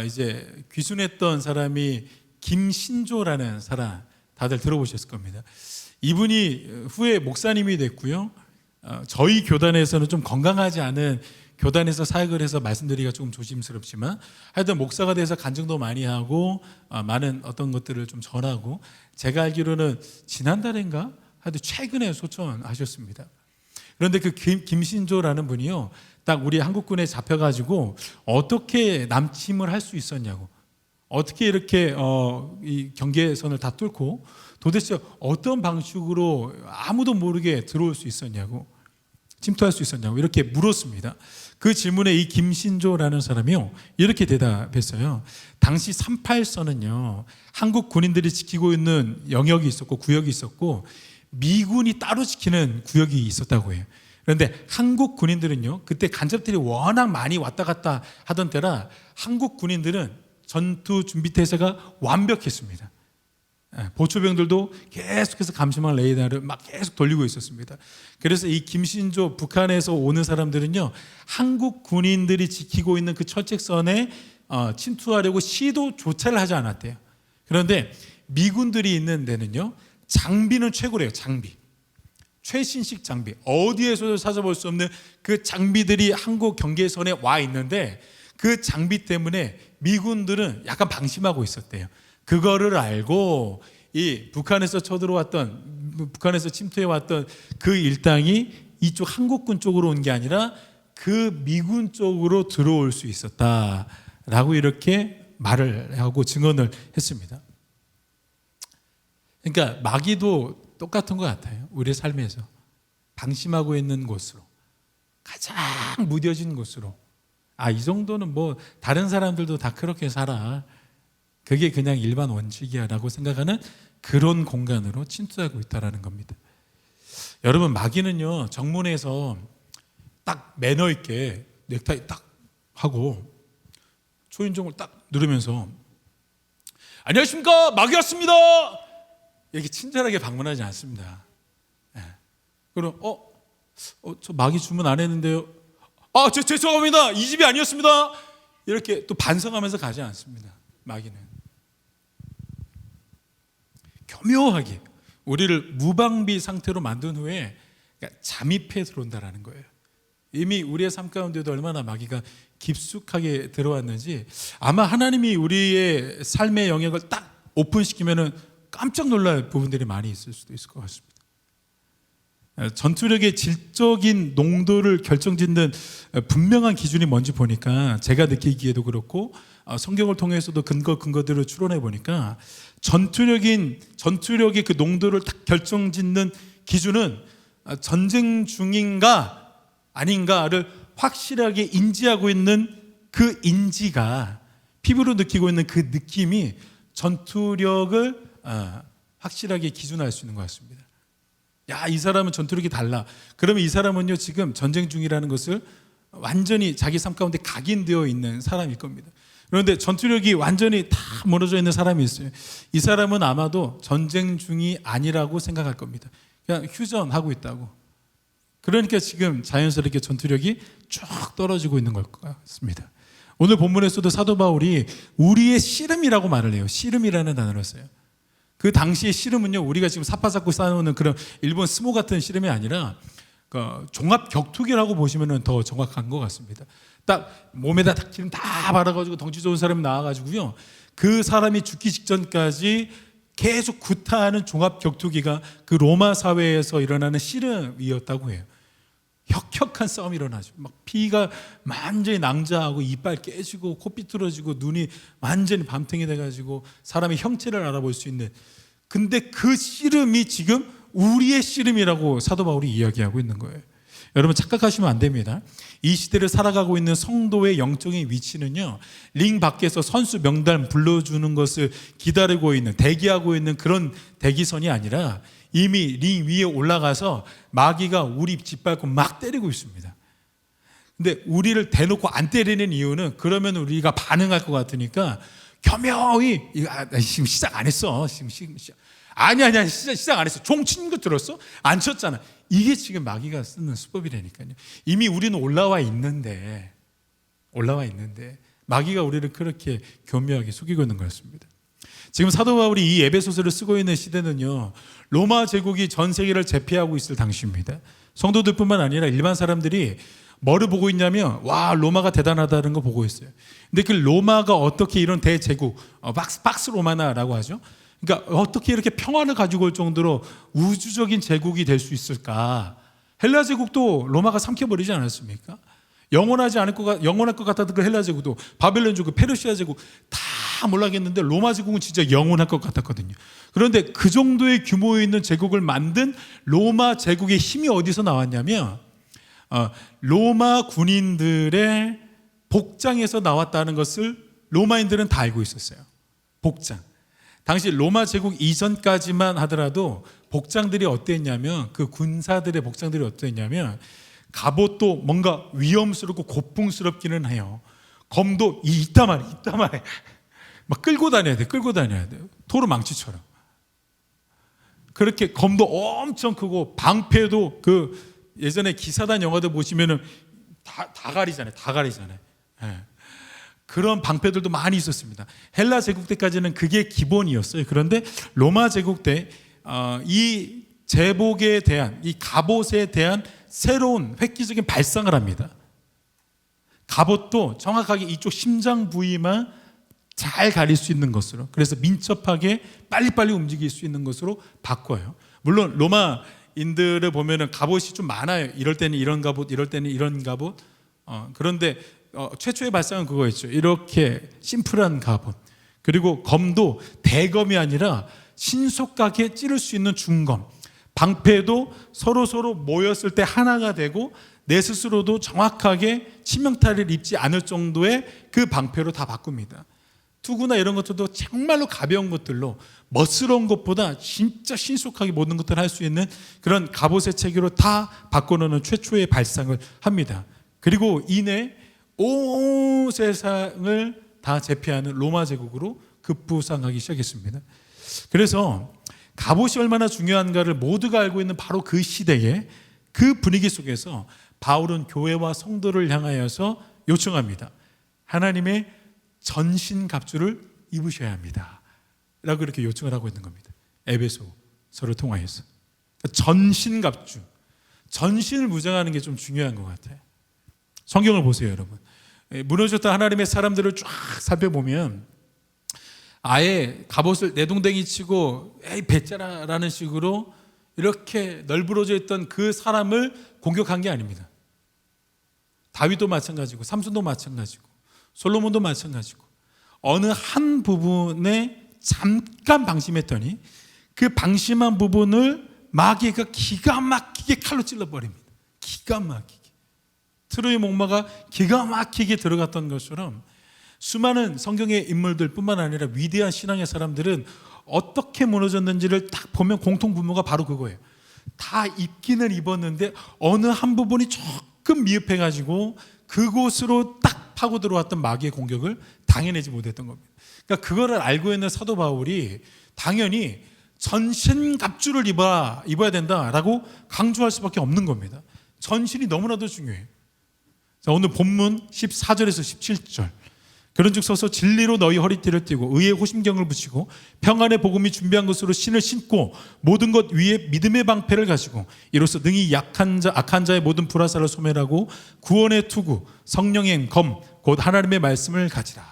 이제 귀순했던 사람이 김신조라는 사람, 다들 들어보셨을 겁니다. 이분이 후에 목사님이 됐고요. 저희 교단에서는 좀 건강하지 않은 교단에서 사역을 해서 말씀드리기가 조금 조심스럽지만, 하여튼 목사가 돼서 간증도 많이 하고 많은 어떤 것들을 좀 전하고, 제가 알기로는 지난달인가 하여튼 최근에 소천하셨습니다. 그런데 그 김신조라는 분이요, 딱 우리 한국군에 잡혀가지고 어떻게 남침을 할 수 있었냐고, 어떻게 이렇게 이 경계선을 다 뚫고 도대체 어떤 방식으로 아무도 모르게 들어올 수 있었냐고, 침투할 수 있었냐고 이렇게 물었습니다. 그 질문에 이 김신조라는 사람이요, 이렇게 대답했어요. 당시 38선은요, 한국 군인들이 지키고 있는 영역이 있었고 구역이 있었고, 미군이 따로 지키는 구역이 있었다고 해요. 그런데 한국 군인들은요, 그때 간첩들이 워낙 많이 왔다 갔다 하던 때라 한국 군인들은 전투 준비 태세가 완벽했습니다. 보초병들도 계속해서 감시망 레이더를 막 계속 돌리고 있었습니다. 그래서 이 김신조 북한에서 오는 사람들은요, 한국 군인들이 지키고 있는 그 철책선에 침투하려고 시도조차를 하지 않았대요. 그런데 미군들이 있는 데는요, 장비는 최고래요. 장비, 최신식 장비, 어디에서도 찾아볼 수 없는 그 장비들이 한국 경계선에 와 있는데, 그 장비 때문에 미군들은 약간 방심하고 있었대요. 그거를 알고 이 북한에서 쳐들어왔던, 북한에서 침투해왔던 그 일당이 이쪽 한국군 쪽으로 온 게 아니라 그 미군 쪽으로 들어올 수 있었다라고 이렇게 말을 하고 증언을 했습니다. 그러니까 마귀도 똑같은 것 같아요. 우리의 삶에서 방심하고 있는 곳으로, 가장 무뎌진 곳으로 이 정도는 뭐 다른 사람들도 다 그렇게 살아. 그게 그냥 일반 원칙이야라고 생각하는 그런 공간으로 침투하고 있다라는 겁니다. 여러분, 마귀는요, 정문에서 딱 매너 있게 넥타이 딱 하고 초인종을 딱 누르면서 안녕하십니까, 마귀 왔습니다. 이렇게 친절하게 방문하지 않습니다. 예. 그럼 저 마귀 주문 안 했는데요. 죄송합니다. 이 집이 아니었습니다. 이렇게 또 반성하면서 가지 않습니다. 마귀는 교묘하게 우리를 무방비 상태로 만든 후에 잠입해 들어온다라는 거예요. 이미 우리의 삶 가운데도 얼마나 마귀가 깊숙하게 들어왔는지 아마 하나님이 우리의 삶의 영역을 딱 오픈시키면은 깜짝 놀랄 부분들이 많이 있을 수도 있을 것 같습니다. 전투력의 질적인 농도를 결정짓는 분명한 기준이 뭔지 보니까 제가 느끼기에도 그렇고 성경을 통해서도 근거들을 추론해 보니까 전투력의 그 농도를 딱 결정짓는 기준은 전쟁 중인가 아닌가를 확실하게 인지하고 있는 그 인지가, 피부로 느끼고 있는 그 느낌이 전투력을 확실하게 기준할 수 있는 것 같습니다. 이 사람은 전투력이 달라. 그러면 이 사람은요, 지금 전쟁 중이라는 것을 완전히 자기 삶 가운데 각인되어 있는 사람일 겁니다. 그런데 전투력이 완전히 다 무너져 있는 사람이 있어요. 이 사람은 아마도 전쟁 중이 아니라고 생각할 겁니다. 그냥 휴전하고 있다고. 그러니까 지금 자연스럽게 전투력이 쭉 떨어지고 있는 것 같습니다. 오늘 본문에서도 사도 바울이 우리의 씨름이라고 말을 해요. 씨름이라는 단어를 써요. 그 당시의 씨름은요, 우리가 지금 사파잡고 싸우는 그런 일본 스모 같은 씨름이 아니라 종합 격투기라고 보시면 더 정확한 것 같습니다. 딱 몸에다 기름 다 바라가지고 덩치 좋은 사람이 나와가지고요, 그 사람이 죽기 직전까지 계속 구타하는 종합 격투기가 그 로마 사회에서 일어나는 씨름이었다고 해요. 혁혁한 싸움이 일어나죠. 막 피가 완전히 낭자하고 이빨 깨지고 코 삐뚤어지고 눈이 완전히 밤탱이 돼가지고 사람의 형체를 알아볼 수 있는, 근데 그 씨름이 지금 우리의 씨름이라고 사도 바울이 이야기하고 있는 거예요. 여러분, 착각하시면 안 됩니다. 이 시대를 살아가고 있는 성도의 영적인 위치는요, 링 밖에서 선수 명단 불러주는 것을 기다리고 있는, 대기하고 있는 그런 대기선이 아니라 이미 링 위에 올라가서 마귀가 우리 짓밟고 막 때리고 있습니다. 근데 우리를 대놓고 안 때리는 이유는 그러면 우리가 반응할 것 같으니까 교묘히 지금 시작 안 했어. 지금 시작. 아니 시작 안 했어. 종 치는 거 들었어? 안 쳤잖아. 이게 지금 마귀가 쓰는 수법이라니까요. 이미 우리는 올라와 있는데 마귀가 우리를 그렇게 교묘하게 속이고 있는 것같습니다. 지금 사도 바울이 이 에베소서를 쓰고 있는 시대는요, 로마 제국이 전 세계를 제패하고 있을 당시입니다. 성도들뿐만 아니라 일반 사람들이 뭐를 보고 있냐면, 와, 로마가 대단하다는 거 보고 있어요. 근데 그 로마가 어떻게 이런 대제국, 박스 로마나라고 하죠. 그러니까 어떻게 이렇게 평화를 가지고 올 정도로 우주적인 제국이 될 수 있을까? 헬라 제국도 로마가 삼켜버리지 않았습니까? 영원할 것 같았던 그 헬라 제국도, 바벨론 제국, 페르시아 제국 다 몰락했는데 로마 제국은 진짜 영원할 것 같았거든요. 그런데 그 정도의 규모에 있는 제국을 만든 로마 제국의 힘이 어디서 나왔냐면 로마 군인들의 복장에서 나왔다는 것을 로마인들은 다 알고 있었어요. 복장. 당시 로마 제국 이전까지만 하더라도 복장들이 어땠냐면, 그 군사들의 복장들이 어땠냐면, 갑옷도 뭔가 위험스럽고 고풍스럽기는 해요. 검도 이따만해 막 끌고 다녀야 돼. 토르망치처럼. 그렇게 검도 엄청 크고, 방패도 그 예전에 기사단 영화들 보시면은 다 가리잖아요. 예. 그런 방패들도 많이 있었습니다. 헬라 제국 때까지는 그게 기본이었어요. 그런데 로마 제국 때 이 제복에 대한, 이 갑옷에 대한 새로운 획기적인 발상을 합니다. 갑옷도 정확하게 이쪽 심장 부위만 잘 가릴 수 있는 것으로, 그래서 민첩하게 빨리빨리 움직일 수 있는 것으로 바꿔요. 물론 로마인들을 보면은 갑옷이 좀 많아요. 이럴 때는 이런 갑옷, 이럴 때는 이런 갑옷. 그런데 최초의 발상은 그거였죠. 이렇게 심플한 갑옷. 그리고 검도 대검이 아니라 신속하게 찌를 수 있는 중검. 방패도 서로 모였을 때 하나가 되고 내 스스로도 정확하게 치명타를 입지 않을 정도의 그 방패로 다 바꿉니다. 투구나 이런 것들도 정말로 가벼운 것들로 멋스러운 것보다 진짜 신속하게 모든 것들을 할 수 있는 그런 갑옷의 체계로 다 바꿔놓는 최초의 발상을 합니다. 그리고 이내 온 세상을 다 제패하는 로마 제국으로 급부상하기 시작했습니다. 그래서 갑옷이 얼마나 중요한가를 모두가 알고 있는 바로 그 시대에 그 분위기 속에서 바울은 교회와 성도를 향하여서 요청합니다. 하나님의 전신갑주를 입으셔야 합니다 라고 이렇게 요청을 하고 있는 겁니다. 에베소서를 통하여서 전신갑주, 전신을 무장하는 게 좀 중요한 것 같아요. 성경을 보세요 여러분. 무너졌던 하나님의 사람들을 쫙 살펴보면 아예 갑옷을 내동댕이 치고 에이 배짜라라는 식으로 이렇게 널브러져 있던 그 사람을 공격한 게 아닙니다. 다윗도 마찬가지고 삼손도 마찬가지고 솔로몬도 마찬가지고 어느 한 부분에 잠깐 방심했더니 그 방심한 부분을 마귀가 기가 막히게 칼로 찔러버립니다. 기가 막히게. 트로이 목마가 기가 막히게 들어갔던 것처럼 수많은 성경의 인물들 뿐만 아니라 위대한 신앙의 사람들은 어떻게 무너졌는지를 딱 보면 공통분모가 바로 그거예요. 다 입기는 입었는데 어느 한 부분이 조금 미흡해가지고 그곳으로 딱 파고 들어왔던 마귀의 공격을 당해내지 못했던 겁니다. 그러니까 그거를 알고 있는 사도 바울이 당연히 전신갑주를 입어야 된다라고 강조할 수밖에 없는 겁니다. 전신이 너무나도 중요해요. 자, 오늘 본문 14절에서 17절. 그런즉 서서 진리로 너희 허리띠를 띠고 의의 호심경을 붙이고 평안의 복음이 준비한 것으로 신을 신고 모든 것 위에 믿음의 방패를 가지고 이로써 능히 악한 자의 모든 불화살을 소멸하고 구원의 투구 성령의 검 곧 하나님의 말씀을 가지라.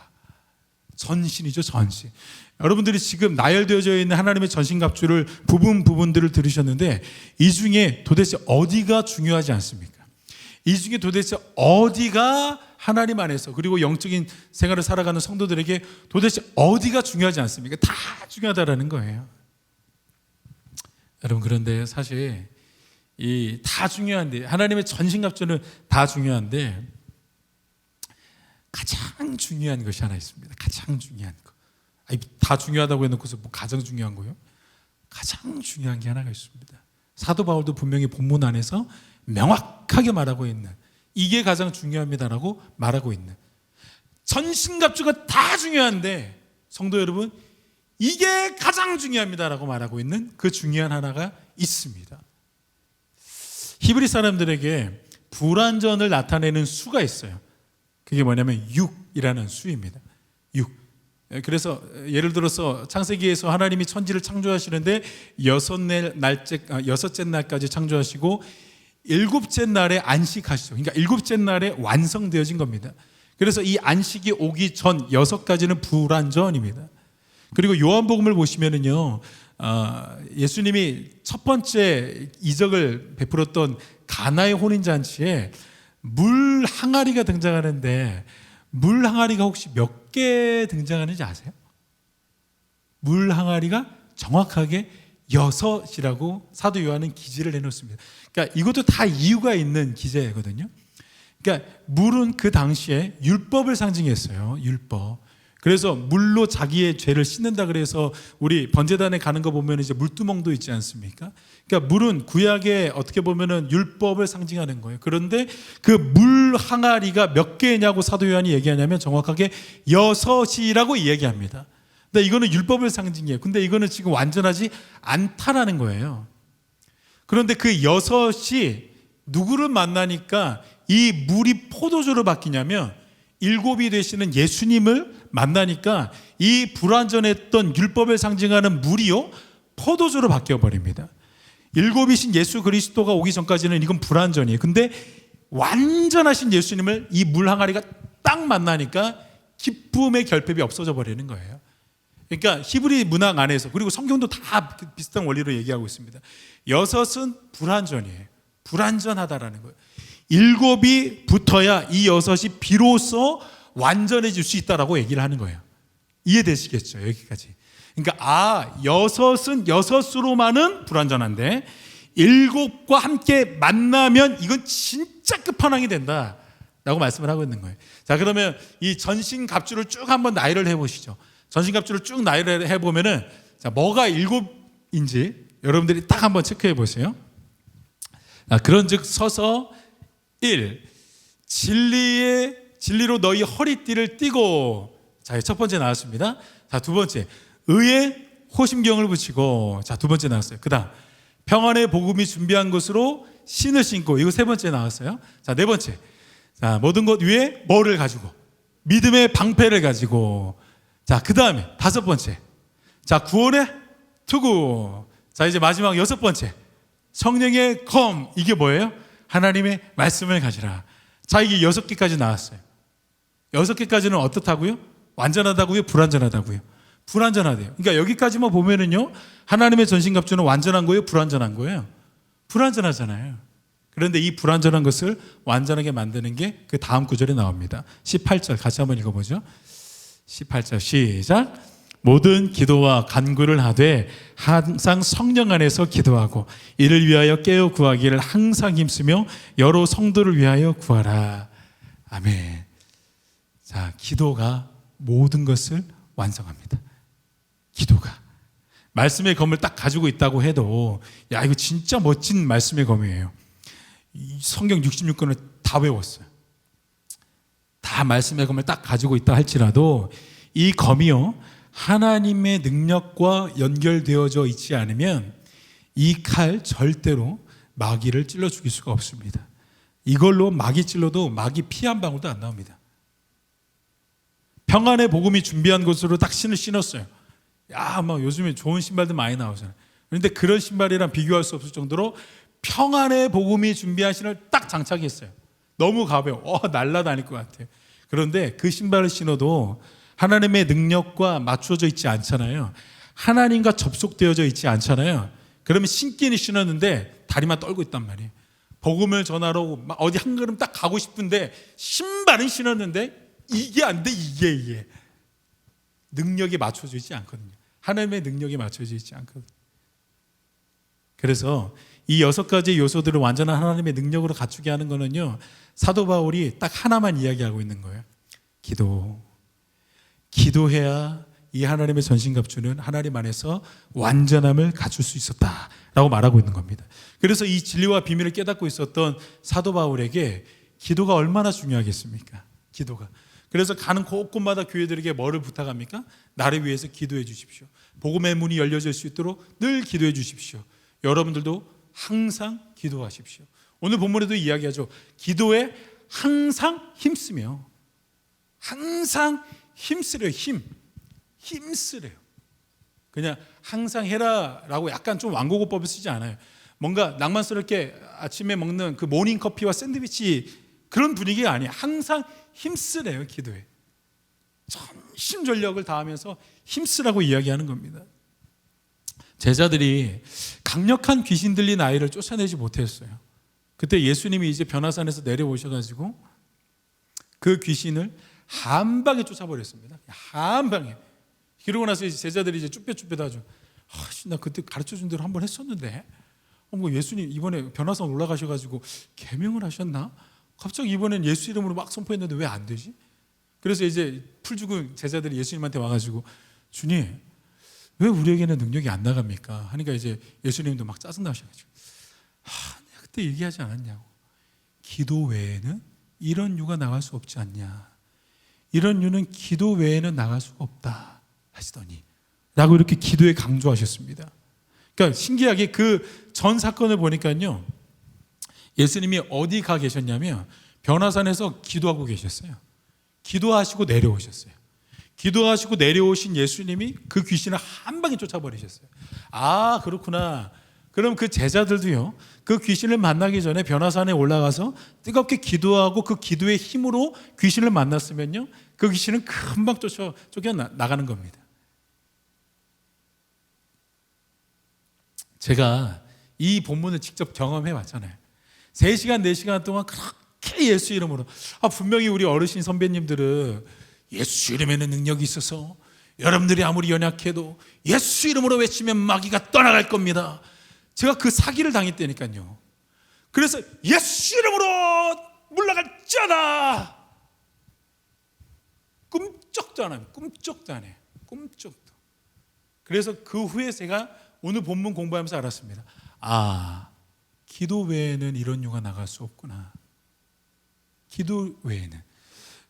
전신이죠, 전신. 여러분들이 지금 나열되어져 있는 하나님의 전신갑주를 부분들을 들으셨는데 이 중에 도대체 어디가 중요하지 않습니까? 이 중에 도대체 어디가 하나님 안에서 그리고 영적인 생활을 살아가는 성도들에게 도대체 어디가 중요하지 않습니까? 다 중요하다라는 거예요. 여러분, 그런데 사실 이 다 중요한데 하나님의 전신갑주는 다 중요한데 가장 중요한 것이 하나 있습니다. 가장 중요한 거. 다 중요하다고 해놓고서 뭐 가장 중요한 거요? 가장 중요한 게 하나가 있습니다. 사도 바울도 분명히 본문 안에서 명확하게 말하고 있는 이게 가장 중요합니다라고 말하고 있는 전신갑주가 다 중요한데 성도 여러분 이게 가장 중요합니다라고 말하고 있는 그 중요한 하나가 있습니다. 히브리 사람들에게 불완전을 나타내는 수가 있어요. 그게 뭐냐면 6이라는 수입니다. 6. 그래서 예를 들어서 창세기에서 하나님이 천지를 창조하시는데 여섯째 날까지 창조하시고 일곱째 날에 안식하시죠. 그러니까 일곱째 날에 완성되어진 겁니다. 그래서 이 안식이 오기 전 6가지는 불완전입니다. 그리고 요한복음을 보시면은요, 예수님이 첫 번째 이적을 베풀었던 가나의 혼인잔치에 물 항아리가 등장하는데 물 항아리가 혹시 몇 개 등장하는지 아세요? 물 항아리가 정확하게 6이라고 사도 요한은 기재를 해놓습니다. 그러니까 이것도 다 이유가 있는 기재거든요. 그러니까 물은 그 당시에 율법을 상징했어요. 율법. 그래서 물로 자기의 죄를 씻는다 그래서 우리 번제단에 가는 거 보면 이제 물두멍도 있지 않습니까? 그러니까 물은 구약에 어떻게 보면은 율법을 상징하는 거예요. 그런데 그 물 항아리가 몇 개냐고 사도 요한이 얘기하냐면 정확하게 6이라고 얘기합니다. 근데 이거는 율법을 상징해요. 근데 이거는 지금 완전하지 않다라는 거예요. 그런데 그 6이 누구를 만나니까 이 물이 포도주로 바뀌냐면 7이 되시는 예수님을 만나니까 이 불완전했던 율법을 상징하는 물이요 포도주로 바뀌어버립니다. 7이신 예수 그리스도가 오기 전까지는 이건 불완전이에요. 근데 완전하신 예수님을 이 물 항아리가 딱 만나니까 기쁨의 결핍이 없어져 버리는 거예요. 그러니까 히브리 문학 안에서 그리고 성경도 다 비슷한 원리로 얘기하고 있습니다. 6은 불완전이에요. 불완전하다라는 거예요. 7이 붙어야 이 6이 비로소 완전해질 수 있다라고 얘기를 하는 거예요. 이해되시겠죠? 여기까지. 그러니까 6은 6으로만은 불완전한데 일곱과 함께 만나면 이건 진짜 끝판왕이 된다 라고 말씀을 하고 있는 거예요. 자, 그러면 이 전신갑주를 쭉 한번 나열을 해보시죠. 전신갑주를 쭉 나열을 해보면은, 자, 뭐가 일곱인지 여러분들이 딱 한번 체크해 보세요. 자, 그런즉 서서 1. 진리로 너희 허리띠를 띠고. 자, 첫 번째 나왔습니다. 자, 두 번째, 의에 호심경을 붙이고. 자, 두 번째 나왔어요. 그 다음, 평안의 복음이 준비한 것으로 신을 신고. 이거 세 번째 나왔어요. 자, 네 번째, 자, 모든 것 위에 뭐를 가지고? 믿음의 방패를 가지고. 자, 그 다음에 다섯 번째, 자, 구원의 투구. 자, 이제 마지막 여섯 번째, 성령의 검. 이게 뭐예요? 하나님의 말씀을 가지라. 자, 이게 6개까지 나왔어요. 6개까지는 어떻다고요? 완전하다고요? 불완전하다고요? 불완전하대요. 그러니까 여기까지만 보면은요, 하나님의 전신갑주는 완전한 거예요? 불완전한 거예요? 불완전하잖아요. 그런데 이 불완전한 것을 완전하게 만드는 게 그 다음 구절에 나옵니다. 18절 같이 한번 읽어보죠. 18절 시작. 모든 기도와 간구를 하되 항상 성령 안에서 기도하고 이를 위하여 깨어 구하기를 항상 힘쓰며 여러 성도를 위하여 구하라. 아멘. 자, 기도가 모든 것을 완성합니다. 기도가. 말씀의 검을 딱 가지고 있다고 해도, 야, 이거 진짜 멋진 말씀의 검이에요. 이 성경 66권을 다 외웠어요. 다 말씀의 검을 딱 가지고 있다 할지라도 이 검이요, 하나님의 능력과 연결되어져 있지 않으면 이 칼 절대로 마귀를 찔러 죽일 수가 없습니다. 이걸로 마귀 찔러도 마귀 피 한 방울도 안 나옵니다. 평안의 복음이 준비한 것으로 딱 신을 신었어요. 야, 막 요즘에 좋은 신발도 많이 나오잖아요. 그런데 그런 신발이랑 비교할 수 없을 정도로 평안의 복음이 준비한 신을 딱 장착했어요. 너무 가벼워. 날아다닐 것 같아요. 그런데 그 신발을 신어도 하나님의 능력과 맞춰져 있지 않잖아요. 하나님과 접속되어져 있지 않잖아요. 그러면 신기는 신었는데 다리만 떨고 있단 말이에요. 복음을 전하러 막 어디 한 걸음 딱 가고 싶은데 신발은 신었는데 이게 안 돼. 이게 능력이 맞춰져 있지 않거든요. 하나님의 능력이 맞춰져 있지 않거든요. 그래서 이 6가지 요소들을 완전한 하나님의 능력으로 갖추게 하는 거는요, 사도 바울이 딱 하나만 이야기하고 있는 거예요. 기도해야 이 하나님의 전신갑주는 하나님 안에서 완전함을 갖출 수 있었다라고 말하고 있는 겁니다. 그래서 이 진리와 비밀을 깨닫고 있었던 사도 바울에게 기도가 얼마나 중요하겠습니까? 기도가. 그래서 가는 곳곳마다 교회들에게 뭐를 부탁합니까? 나를 위해서 기도해 주십시오. 복음의 문이 열려질 수 있도록 늘 기도해 주십시오. 여러분들도 항상 기도하십시오. 오늘 본문에도 이야기하죠. 기도에 항상 힘쓰며. 항상 힘쓰래요. 힘쓰래요. 그냥 항상 해라라고 약간 좀 완고고법을 쓰지 않아요. 뭔가 낭만스럽게 아침에 먹는 그 모닝커피와 샌드위치 그런 분위기가 아니에요. 항상 힘쓰래요. 기도에 전심전력을 다하면서 힘쓰라고 이야기하는 겁니다. 제자들이 강력한 귀신 들린 아이를 쫓아내지 못했어요. 그때 예수님이 이제 변화산에서 내려오셔가지고 그 귀신을 한 방에 쫓아버렸습니다. 한 방에. 그러고 나서 이제 제자들이 이제 쭈뼛쭈뼛하죠. 나 그때 가르쳐준 대로 한번 했었는데, 뭐 예수님 이번에 변화산 올라가셔가지고 계명을 하셨나? 갑자기 이번엔 예수 이름으로 막 선포했는데 왜 안 되지? 그래서 이제 풀죽은 제자들이 예수님한테 와가지고, 주님, 왜 우리에게는 능력이 안 나갑니까? 하니까 이제 예수님도 막 짜증나셔가지고, 내가 그때 얘기하지 않았냐고. 기도 외에는 이런 유가 나갈 수 없지 않냐. 이런 유는 기도 외에는 나갈 수가 없다 하시더니 라고 이렇게 기도에 강조하셨습니다. 그러니까 신기하게 그 전 사건을 보니까요, 예수님이 어디 가 계셨냐면 변화산에서 기도하고 계셨어요. 기도하시고 내려오셨어요. 기도하시고 내려오신 예수님이 그 귀신을 한 방에 쫓아버리셨어요. 아, 그렇구나. 그럼 그 제자들도요, 그 귀신을 만나기 전에 변화산에 올라가서 뜨겁게 기도하고 그 기도의 힘으로 귀신을 만났으면요, 그 귀신은 금방 쫓겨나가는 겁니다. 제가 이 본문을 직접 경험해 봤잖아요. 3시간, 4시간 동안 그렇게 예수 이름으로, 분명히 우리 어르신 선배님들은 예수 이름에는 능력이 있어서 여러분들이 아무리 연약해도 예수 이름으로 외치면 마귀가 떠나갈 겁니다. 제가 그 사기를 당했다니까요. 그래서 예수 이름으로 물러갈지어다. 꿈쩍도 안 합니다. 꿈쩍도 안 해요. 꿈쩍도. 그래서 그 후에 제가 오늘 본문 공부하면서 알았습니다. 아, 기도 외에는 이런 유가 나갈 수 없구나. 기도 외에는.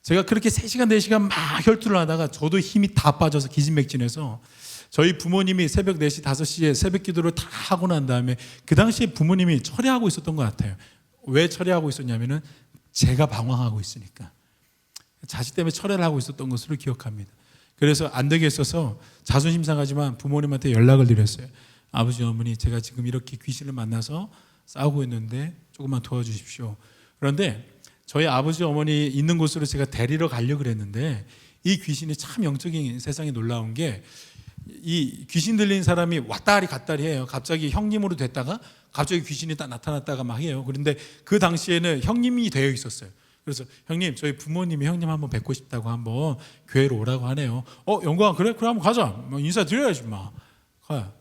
제가 그렇게 3시간 4시간 막 혈투를 하다가 저도 힘이 다 빠져서 기진맥진해서 저희 부모님이 새벽 4시 5시에 새벽 기도를 다 하고 난 다음에 그 당시에 부모님이 철회하고 있었던 것 같아요. 왜 철회하고 있었냐면은 제가 방황하고 있으니까 자식 때문에 철회를 하고 있었던 것으로 기억합니다. 그래서 안 되겠어서 자존심 상하지만 부모님한테 연락을 드렸어요. 아버지 어머니 제가 지금 이렇게 귀신을 만나서 싸우고 있는데 조금만 도와주십시오. 그런데 저희 아버지 어머니 있는 곳으로 제가 데리러 가려고 그랬는데 이 귀신이 참 영적인 세상에 놀라운 게 이 귀신 들린 사람이 왔다리 갔다리 해요. 갑자기 형님으로 됐다가 갑자기 귀신이 딱 나타났다가 막 해요. 그런데 그 당시에는 형님이 되어 있었어요. 그래서 형님 저희 부모님이 형님 한번 뵙고 싶다고 한번 교회로 오라고 하네요. 영광 그래? 그래 한번 가자. 뭐 인사드려야지 막. 가요.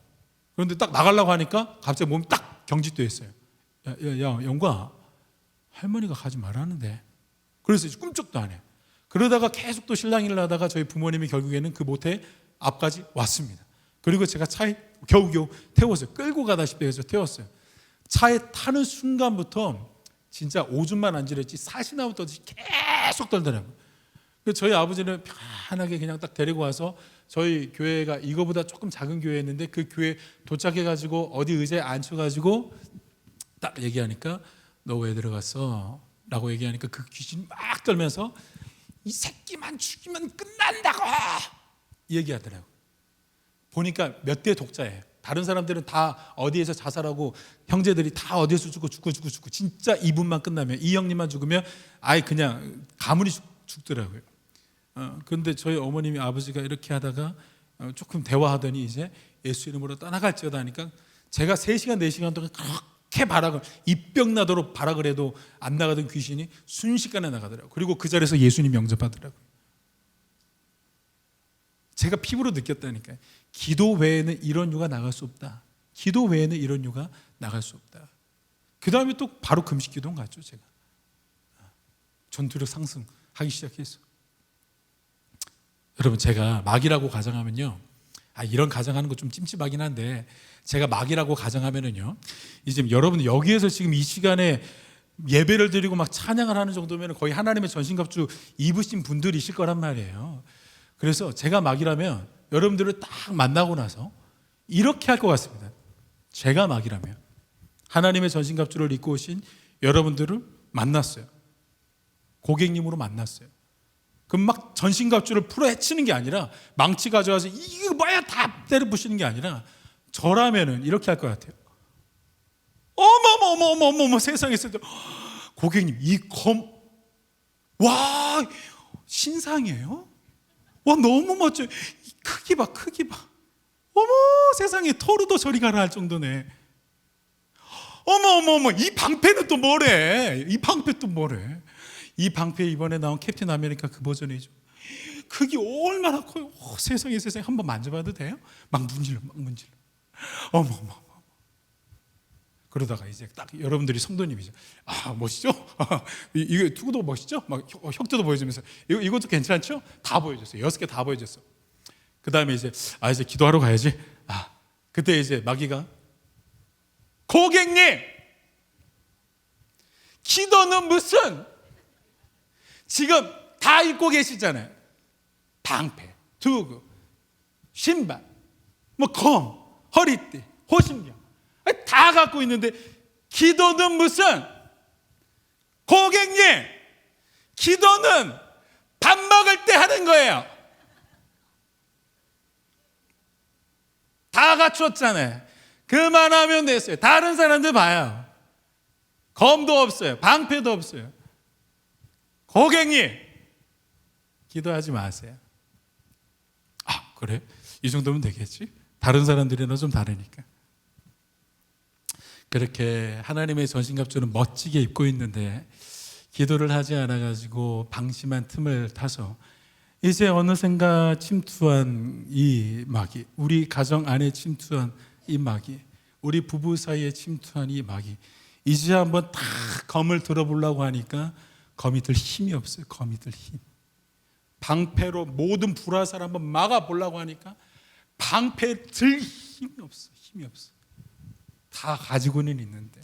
그런데 딱 나가려고 하니까 갑자기 몸이 딱 경직돼 있어요. 야 영광 할머니가 가지 말라는데. 그래서 꿈쩍도 안 해요. 그러다가 계속 또 실랑이를 하다가 저희 부모님이 결국에는 그 모텔 앞까지 왔습니다. 그리고 제가 차에 겨우겨우 태웠어요. 끌고 가다시피 해서 태웠어요. 차에 타는 순간부터 진짜 오줌만 안 지렸지 사시나무 떠듯이 계속 떨더라고요. 그래서 저희 아버지는 편하게 그냥 딱 데리고 와서 저희 교회가 이거보다 조금 작은 교회였는데 그 교회 도착해가지고 어디 의자에 앉혀가지고 딱 얘기하니까 너 왜 들어갔어? 라고 얘기하니까 그 귀신 막 떨면서 이 새끼만 죽이면 끝난다고 얘기하더라고요. 보니까 몇 대 독자예요. 다른 사람들은 다 어디에서 자살하고 형제들이 다 어디에서 죽고 진짜 이분만 끝나면 이 형님만 죽으면 아예 그냥 가문이 죽더라고요. 그런데 저희 어머님이 아버지가 이렇게 하다가 조금 대화하더니 이제 예수 이름으로 떠나갈지어다 하니까 제가 3시간 4시간 동안 그렇게 발악을 입병 나도록 발악을 해도 안 나가던 귀신이 순식간에 나가더라고요. 그리고 그 자리에서 예수님 영접하더라고요. 제가 피부로 느꼈다니까요. 기도 외에는 이런 유가 나갈 수 없다. 기도 외에는 이런 유가 나갈 수 없다. 그 다음에 또 바로 금식 기도는 갔죠. 제가 전투력 상승하기 시작했어. 여러분 제가 막이라고 가정하면요, 이런 가정하는 거 좀 찜찜하긴 한데 제가 막이라고 가정하면은요, 이제 여러분 여기에서 지금 이 시간에 예배를 드리고 막 찬양을 하는 정도면 거의 하나님의 전신갑주 입으신 분들이실 거란 말이에요. 그래서 제가 막이라면 여러분들을 딱 만나고 나서 이렇게 할 것 같습니다. 제가 막이라면 하나님의 전신갑주를 입고 오신 여러분들을 만났어요. 고객님으로 만났어요. 그럼 막 전신갑주를 풀어 헤치는 게 아니라 망치 가져와서 이거 뭐야 다 때려 부시는 게 아니라 저라면은 이렇게 할 것 같아요. 어머머머머머머 세상에서 고객님 이 검 와 신상이에요? 와 너무 멋져요. 크기 봐 크기 봐. 어머 세상에 토르도 저리 가라 할 정도네. 어머 이 방패는 또 뭐래? 이 방패 또 뭐래? 이 방패 이번에 나온 캡틴 아메리카 그 버전이죠. 크기 얼마나 커요? 세상에 한번 만져봐도 돼요? 막 문질러 어머 그러다가 이제 딱 여러분들이 성도님이죠. 멋있죠? 이거 투구도 멋있죠? 막 혁도도 보여주면서 이것도 괜찮죠? 다 보여줬어요. 6개 다 보여줬어. 그 다음에 이제 이제 기도하러 가야지. 그때 이제 마귀가 고객님 기도는 무슨 지금 다 입고 계시잖아요. 방패, 투구, 신발, 검, 허리띠, 호신경 다 갖고 있는데 기도는 무슨 고객님 기도는 밥 먹을 때 하는 거예요. 다 갖췄잖아요. 그만하면 됐어요. 다른 사람들 봐요. 검도 없어요. 방패도 없어요. 고객님 기도하지 마세요. 그래? 이 정도면 되겠지? 다른 사람들이랑 좀 다르니까. 그렇게 하나님의 전신갑주는 멋지게 입고 있는데 기도를 하지 않아가지고 방심한 틈을 타서 이제 어느샌가 침투한 이 마귀, 우리 가정 안에 침투한 이 마귀, 우리 부부 사이에 침투한 이 마귀, 이제 한번 다 검을 들어보려고 하니까 검이 들 힘이 없어요. 검이 들 힘. 방패로 모든 불화살을 한번 막아보려고 하니까 방패 들 힘이 없어. 힘이 없어. 다 가지고는 있는데,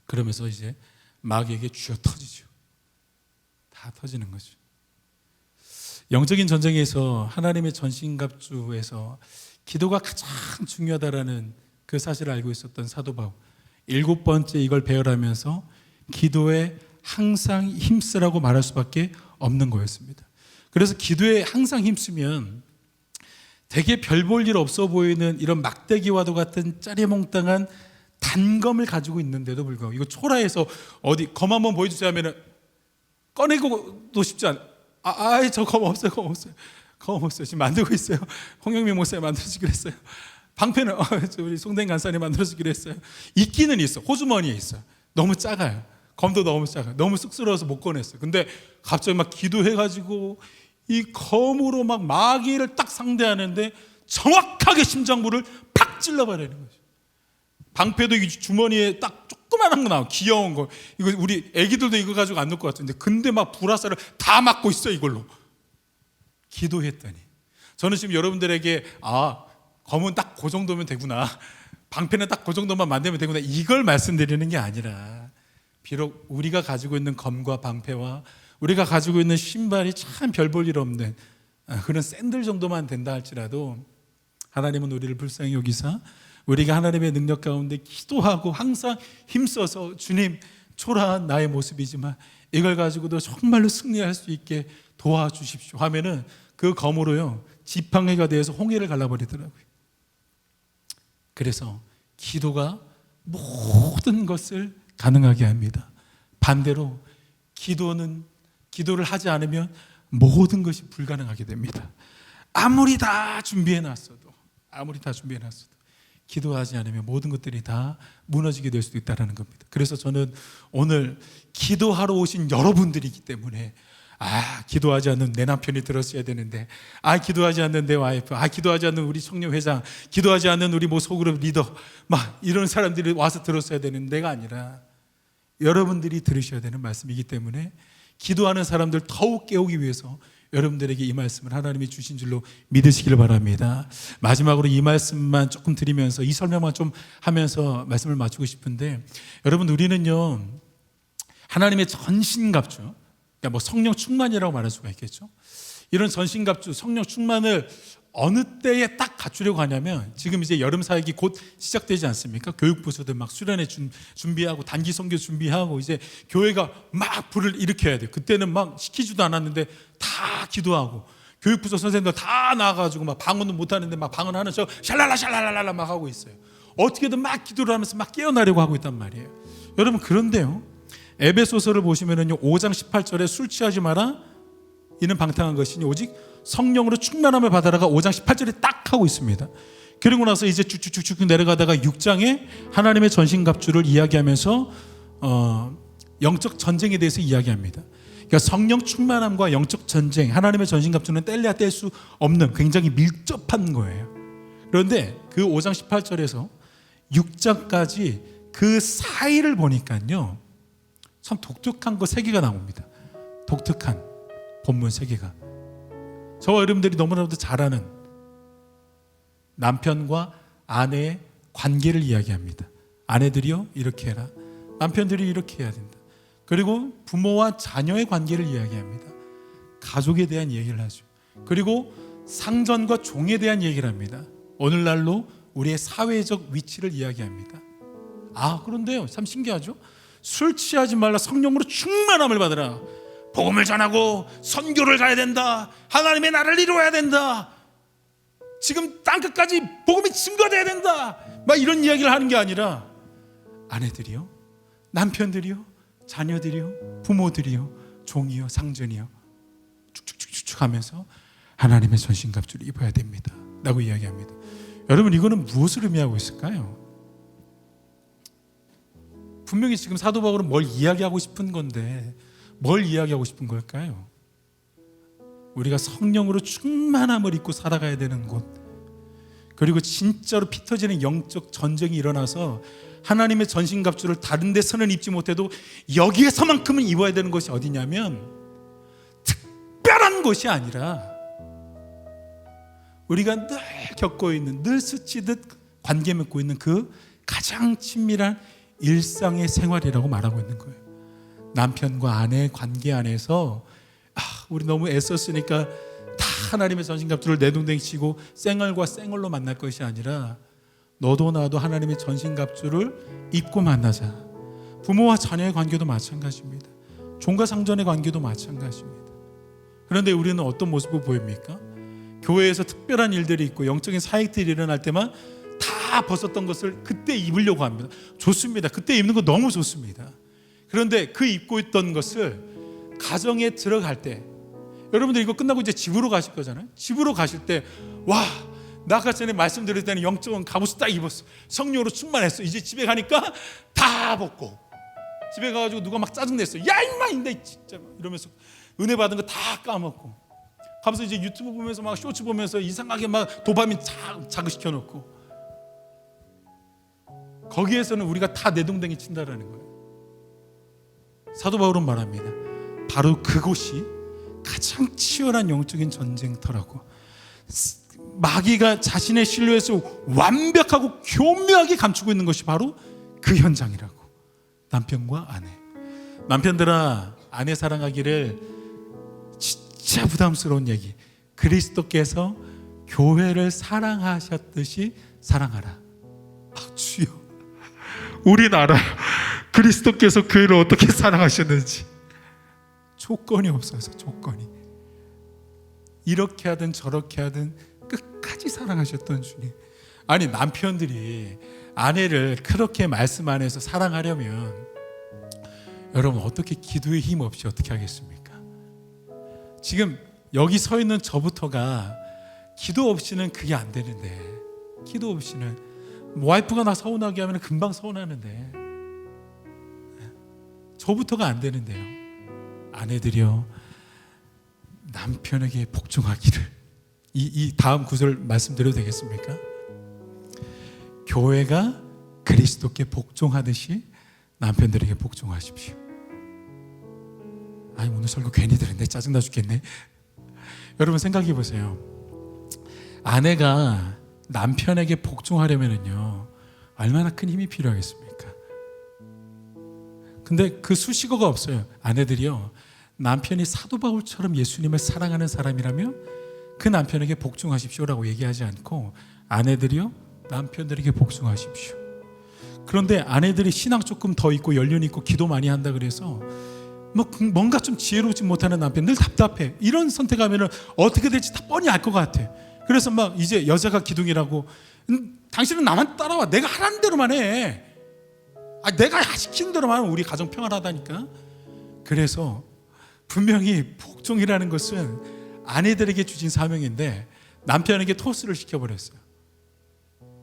그러면서 이제 마귀에게 쥐어 터지죠. 다 터지는 거죠. 영적인 전쟁에서 하나님의 전신갑주에서 기도가 가장 중요하다라는 그 사실을 알고 있었던 사도 바울, 7번째 이걸 배열하면서 기도에 항상 힘쓰라고 말할 수밖에 없는 거였습니다. 그래서 기도에 항상 힘쓰면 되게 별 볼 일 없어 보이는 이런 막대기와도 같은 짜리몽땅한 단검을 가지고 있는데도 불구하고, 이거 초라해서 어디 검 한번 보여주세요 하면은 꺼내고도 싶지 않아. 저 검 없어요. 검 없어요. 검 없어요. 지금 만들고 있어요. 홍영민 목사님 만들어주기로 했어요. 방패는 우리 송된 간사님 만들어주기로 했어요. 있기는 있어. 호주머니에 있어요. 너무 작아요. 검도 너무 작아요. 너무 쑥스러워서 못 꺼냈어요. 근데 갑자기 막 기도해가지고 이 검으로 막 마귀를 딱 상대하는데 정확하게 심장부를 팍 찔러버리는 거죠. 방패도 이 주머니에 딱 조그만한 거 나와. 귀여운 거. 이거 우리 애기들도 이거 가지고 안 놓을 것 같은데, 근데 막 불화살을 다 맞고 있어 이걸로. 기도했더니, 저는 지금 여러분들에게 검은 딱 그 정도면 되구나, 방패는 딱 그 정도만 만들면 되구나, 이걸 말씀드리는 게 아니라, 비록 우리가 가지고 있는 검과 방패와 우리가 가지고 있는 신발이 참 별 볼 일 없는 그런 샌들 정도만 된다 할지라도, 하나님은 우리를 불쌍히 여기사 우리가 하나님의 능력 가운데 기도하고 항상 힘써서 주님, 초라한 나의 모습이지만 이걸 가지고도 정말로 승리할 수 있게 도와주십시오 하면은 그 검으로요 지팡이가 되어서 홍해를 갈라버리더라고요. 그래서 기도가 모든 것을 가능하게 합니다. 반대로 기도를 하지 않으면 모든 것이 불가능하게 됩니다. 아무리 다 준비해놨어도 기도하지 않으면 모든 것들이 다 무너지게 될 수도 있다는 겁니다. 그래서 저는 오늘 기도하러 오신 여러분들이기 때문에, 기도하지 않는 내 남편이 들었어야 되는데, 기도하지 않는 내 와이프, 기도하지 않는 우리 청년회장, 기도하지 않는 우리 소그룹 리더, 막 이런 사람들이 와서 들었어야 되는 내가 아니라 여러분들이 들으셔야 되는 말씀이기 때문에, 기도하는 사람들 더욱 깨우기 위해서 여러분들에게 이 말씀을 하나님이 주신 줄로 믿으시길 바랍니다. 마지막으로 이 말씀만 조금 드리면서, 이 설명만 좀 하면서 말씀을 마치고 싶은데, 여러분, 우리는요 하나님의 전신갑주, 그러니까 뭐 성령 충만이라고 말할 수가 있겠죠. 이런 전신갑주, 성령 충만을 어느 때에 딱 갖추려고 하냐면, 지금 이제 여름 사역이 곧 시작되지 않습니까? 교육부서들 막 수련회 준비하고 단기 선교 준비하고 이제 교회가 막 불을 일으켜야 돼요. 그때는 막 시키지도 않았는데 다 기도하고, 교육부서 선생님들 다 나와가지고 막 방언도 못하는데 막 방언하는 척 샬랄라 막 하고 있어요. 어떻게든 막 기도를 하면서 막 깨어나려고 하고 있단 말이에요. 여러분, 그런데요 에베소서를 보시면은요 5장 18절에 술 취하지 마라, 이는 방탕한 것이니 오직 성령으로 충만함을 받아라가 5장 18절에 딱 하고 있습니다. 그리고 나서 이제 쭉쭉쭉 내려가다가 6장에 하나님의 전신갑주를 이야기하면서 영적 전쟁에 대해서 이야기합니다. 그러니까 성령 충만함과 영적 전쟁, 하나님의 전신갑주는 뗄래야 뗄 수 없는 굉장히 밀접한 거예요. 그런데 그 5장 18절에서 6장까지 그 사이를 보니까요 참 독특한 거 3개가 나옵니다. 독특한 본문 3개가. 저와 여러분들이 너무나도 잘 아는 남편과 아내의 관계를 이야기합니다. 아내들이요 이렇게 해라, 남편들이 이렇게 해야 된다. 그리고 부모와 자녀의 관계를 이야기합니다. 가족에 대한 얘기를 하죠. 그리고 상전과 종에 대한 얘기를 합니다. 오늘날로 우리의 사회적 위치를 이야기합니다. 그런데요 참 신기하죠. 술 취하지 말라, 성령으로 충만함을 받으라, 복음을 전하고 선교를 가야 된다, 하나님의 나라를 이루어야 된다, 지금 땅끝까지 복음이 증거돼야 된다, 막 이런 이야기를 하는 게 아니라, 아내들이요, 남편들이요, 자녀들이요, 부모들이요, 종이요, 상전이요, 쭉쭉쭉쭉 하면서 하나님의 전신갑주를 입어야 됩니다 라고 이야기합니다. 여러분, 이거는 무엇을 의미하고 있을까요? 분명히 지금 사도 바울은 뭘 이야기하고 싶은 건데, 뭘 이야기하고 싶은 걸까요? 우리가 성령으로 충만함을 입고 살아가야 되는 곳, 그리고 진짜로 피 터지는 영적 전쟁이 일어나서 하나님의 전신갑주를 다른 데서는 입지 못해도 여기에서만큼은 입어야 되는 것이 어디냐면 특별한 것이 아니라 우리가 늘 겪고 있는, 늘 스치듯 관계 맺고 있는 그 가장 친밀한 일상의 생활이라고 말하고 있는 거예요. 남편과 아내의 관계 안에서 우리 너무 애썼으니까 다 하나님의 전신갑주를 내동댕이 치고 쌩얼과 쌩얼로 만날 것이 아니라 너도 나도 하나님의 전신갑주를 입고 만나자. 부모와 자녀의 관계도 마찬가지입니다. 종과 상전의 관계도 마찬가지입니다. 그런데 우리는 어떤 모습을 보입니까? 교회에서 특별한 일들이 있고 영적인 사역들이 일어날 때만 다 벗었던 것을 그때 입으려고 합니다. 좋습니다. 그때 입는 거 너무 좋습니다. 그런데 그 입고 있던 것을 가정에 들어갈 때, 여러분들 이거 끝나고 이제 집으로 가실 거잖아요. 집으로 가실 때 와, 나 아까 전에 말씀드릴 때는 영적인 갑옷을 딱 입었어. 성령으로 충만했어. 이제 집에 가니까 다 벗고, 집에 가가지고 누가 막 짜증냈어. 야 임마 인데 진짜 이러면서 은혜 받은 거 다 까먹고 가면서 이제 유튜브 보면서 막 쇼츠 보면서 이상하게 막 도파민 자극시켜 놓고, 거기에서는 우리가 다 내동댕이 친다라는 거예요. 사도 바울은 말합니다. 바로 그곳이 가장 치열한 영적인 전쟁터라고. 마귀가 자신의 실루엣을 완벽하고 교묘하게 감추고 있는 것이 바로 그 현장이라고. 남편과 아내. 남편들아, 아내 사랑하기를, 진짜 부담스러운 얘기, 그리스도께서 교회를 사랑하셨듯이 사랑하라. 주여, 우린 알아. 그리스도께서 교회를 어떻게 사랑하셨는지. 조건이 없어서, 조건이. 이렇게 하든 저렇게 하든 끝까지 사랑하셨던 주님. 아니, 남편들이 아내를 그렇게 말씀 안에서 사랑하려면 여러분 어떻게 기도의 힘 없이 어떻게 하겠습니까? 지금 여기 서 있는 저부터가 기도 없이는 그게 안 되는데, 기도 없이는 와이프가 나 서운하게 하면 금방 서운하는데 저부터가 안 되는데요. 아내들이여, 남편에게 복종하기를. 이 다음 구절 말씀드려도 되겠습니까? 교회가 그리스도께 복종하듯이 남편들에게 복종하십시오. 아니, 오늘 설교 괜히 들었네. 짜증나 죽겠네. 여러분 생각해 보세요. 아내가 남편에게 복종하려면요 얼마나 큰 힘이 필요하겠습니까? 근데 그 수식어가 없어요. 아내들이요, 남편이 사도 바울처럼 예수님을 사랑하는 사람이라면 그 남편에게 복종하십시오라고 얘기하지 않고 아내들이요, 남편들에게 복종하십시오. 그런데 아내들이 신앙 조금 더 있고 연륜 있고 기도 많이 한다 그래서 뭔가 좀 지혜롭지 못하는 남편, 늘 답답해. 이런 선택하면 어떻게 될지 다 뻔히 알 것 같아. 그래서 막 이제 여자가 기둥이라고, 당신은 나만 따라와. 내가 하라는 대로만 해. 내가 시키는 대로만 하면 우리 가정 평안하다니까. 그래서 분명히 복종이라는 것은 아내들에게 주신 사명인데 남편에게 토스를 시켜버렸어요.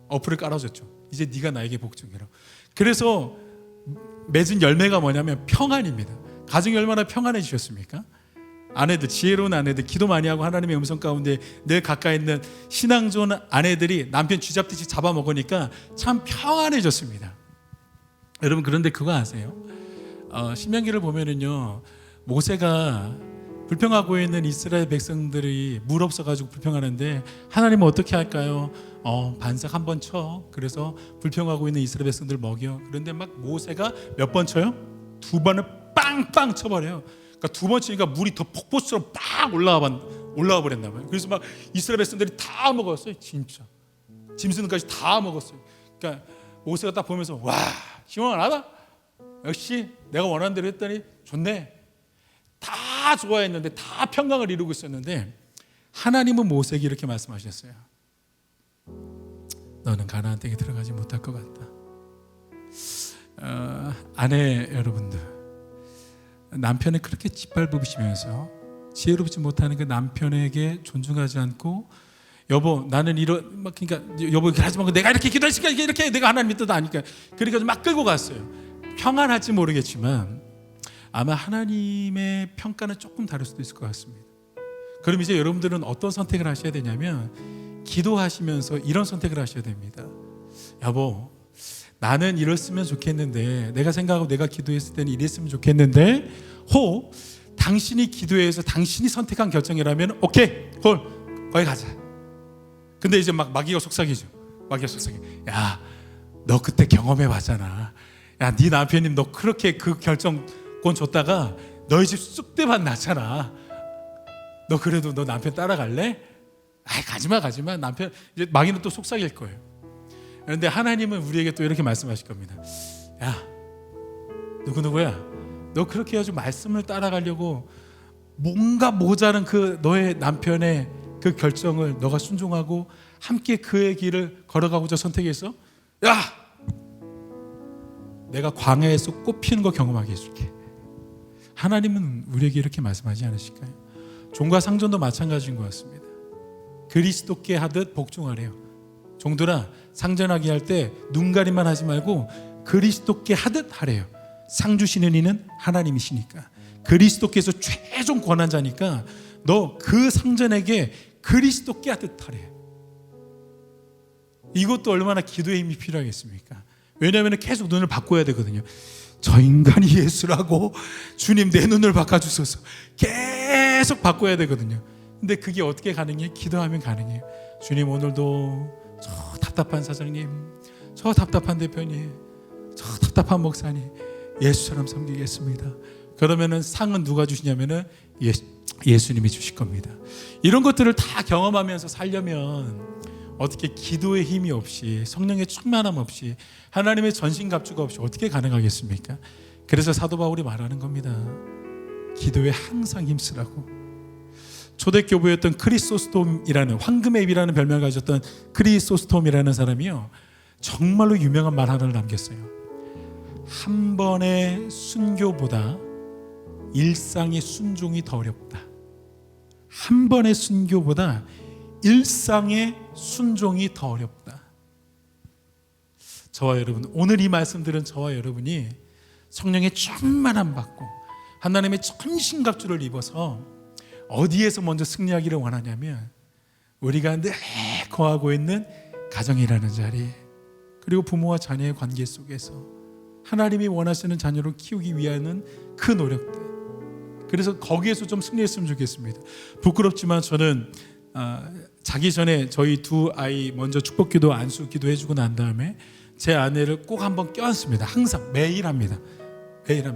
어플을 깔아줬죠. 이제 네가 나에게 복종해라. 그래서 맺은 열매가 뭐냐면 평안입니다. 가정이 얼마나 평안해지셨습니까? 아내들, 지혜로운 아내들, 기도 많이 하고 하나님의 음성 가운데 늘 가까이 있는 신앙 좋은 아내들이 남편 쥐잡듯이 잡아먹으니까 참 평안해졌습니다. 여러분, 그런데 그거 아세요? 신명기를 보면은요, 모세가 불평하고 있는 이스라엘 백성들이 물 없어가지고 불평하는데 하나님은 어떻게 할까요? 반석 한 번 쳐. 그래서 불평하고 있는 이스라엘 백성들 먹여. 그런데 막 모세가 몇 번 쳐요? 2번을 빵빵 쳐버려요. 그러니까 2번 치니까 물이 더 폭포수처럼 빡 올라와 버렸나 봐요. 그래서 막 이스라엘 백성들이 다 먹었어요. 진짜 짐승까지 다 먹었어요. 그러니까 모세가 딱 보면서 와, 시원하다. 역시 내가 원하는 대로 했더니 좋네. 다 좋아했는데, 다 평강을 이루고 있었는데 하나님은 모세에게 이렇게 말씀하셨어요. 너는 가나안 땅에 들어가지 못할 것 같다. 아내 여러분들, 남편을 그렇게 짓밟으시면서 지혜롭지 못하는 그 남편에게 존중하지 않고, 여보 나는 이런 막, 그러니까 여보 이렇게 하지 말고 내가 이렇게 기도하니까 이렇게 내가 하나님 뜻도 아니까, 그러니까 막 끌고 갔어요. 평안할지 모르겠지만 아마 하나님의 평가는 조금 다를 수도 있을 것 같습니다. 그럼 이제 여러분들은 어떤 선택을 하셔야 되냐면, 기도하시면서 이런 선택을 하셔야 됩니다. 여보, 나는 이랬으면 좋겠는데, 내가 생각하고 내가 기도했을 때는 이랬으면 좋겠는데, 당신이 기도해서 당신이 선택한 결정이라면 오케이, 거기 가자. 근데 이제 막 마귀가 속삭이죠. 야, 너 그때 경험해 봤잖아. 야, 네 남편님 너 그렇게 그 결정권 줬다가 너희 집 쑥대밭 났잖아. 너 그래도 너 남편 따라갈래? 아이, 가지마. 남편 이제 마귀는 또 속삭일 거예요. 그런데 하나님은 우리에게 또 이렇게 말씀하실 겁니다. 야, 누구야? 너 그렇게 해가지고 말씀을 따라가려고 뭔가 모자란 그 너의 남편의 그 결정을 너가 순종하고 함께 그의 길을 걸어가고자 선택했어? 야, 내가 광야에서 꽃 피는 거 경험하게 해줄게. 하나님은 우리에게 이렇게 말씀하지 않으실까요? 종과 상전도 마찬가지인 것 같습니다. 그리스도께 하듯 복종하래요. 종들아, 상전하게 할 때 눈가림만 하지 말고 그리스도께 하듯 하래요. 상 주시는 이는 하나님이시니까. 그리스도께서 최종 권한자니까 너 그 상전에게 그리스도께 하듯 하래. 이것도 얼마나 기도의 힘이 필요하겠습니까? 왜냐하면 계속 눈을 바꿔야 되거든요. 저 인간이 예수라고, 주님 내 눈을 바꿔주소서, 계속 바꿔야 되거든요. 근데 그게 어떻게 가능해요? 기도하면 가능해요. 주님, 오늘도 저 답답한 사장님, 저 답답한 대표님, 저 답답한 목사님 예수처럼 섬기겠습니다. 그러면은 상은 누가 주시냐면은 예수님이 주실 겁니다. 이런 것들을 다 경험하면서 살려면 어떻게 기도의 힘이 없이, 성령의 충만함 없이, 하나님의 전신갑주가 없이 어떻게 가능하겠습니까? 그래서 사도 바울이 말하는 겁니다. 기도에 항상 힘쓰라고. 초대교부였던 크리소스톰이라는, 황금의 입이라는 별명을 가졌던 크리소스톰이라는 사람이요, 정말로 유명한 말 하나를 남겼어요. 한 번의 순교보다 일상의 순종이 더 어렵다. 한 번의 순교보다 일상의 순종이 더 어렵다. 저와 여러분, 오늘 이 말씀들은 저와 여러분이 성령의 충만함 받고 하나님의 전신갑주를 입어서 어디에서 먼저 승리하기를 원하냐면 우리가 늘 거하고 있는 가정이라는 자리, 그리고 부모와 자녀의 관계 속에서 하나님이 원하시는 자녀를 키우기 위한 그 노력들, 그래서 거기에서 좀 승리했으면 좋겠습니다. 부끄럽지만 저는 자기 전에 저희 두 아이 먼저 축복기도 안수기도 해주고 난 다음에 제 아내를 꼭 한번 껴안습니다. 항상 매일 합니다.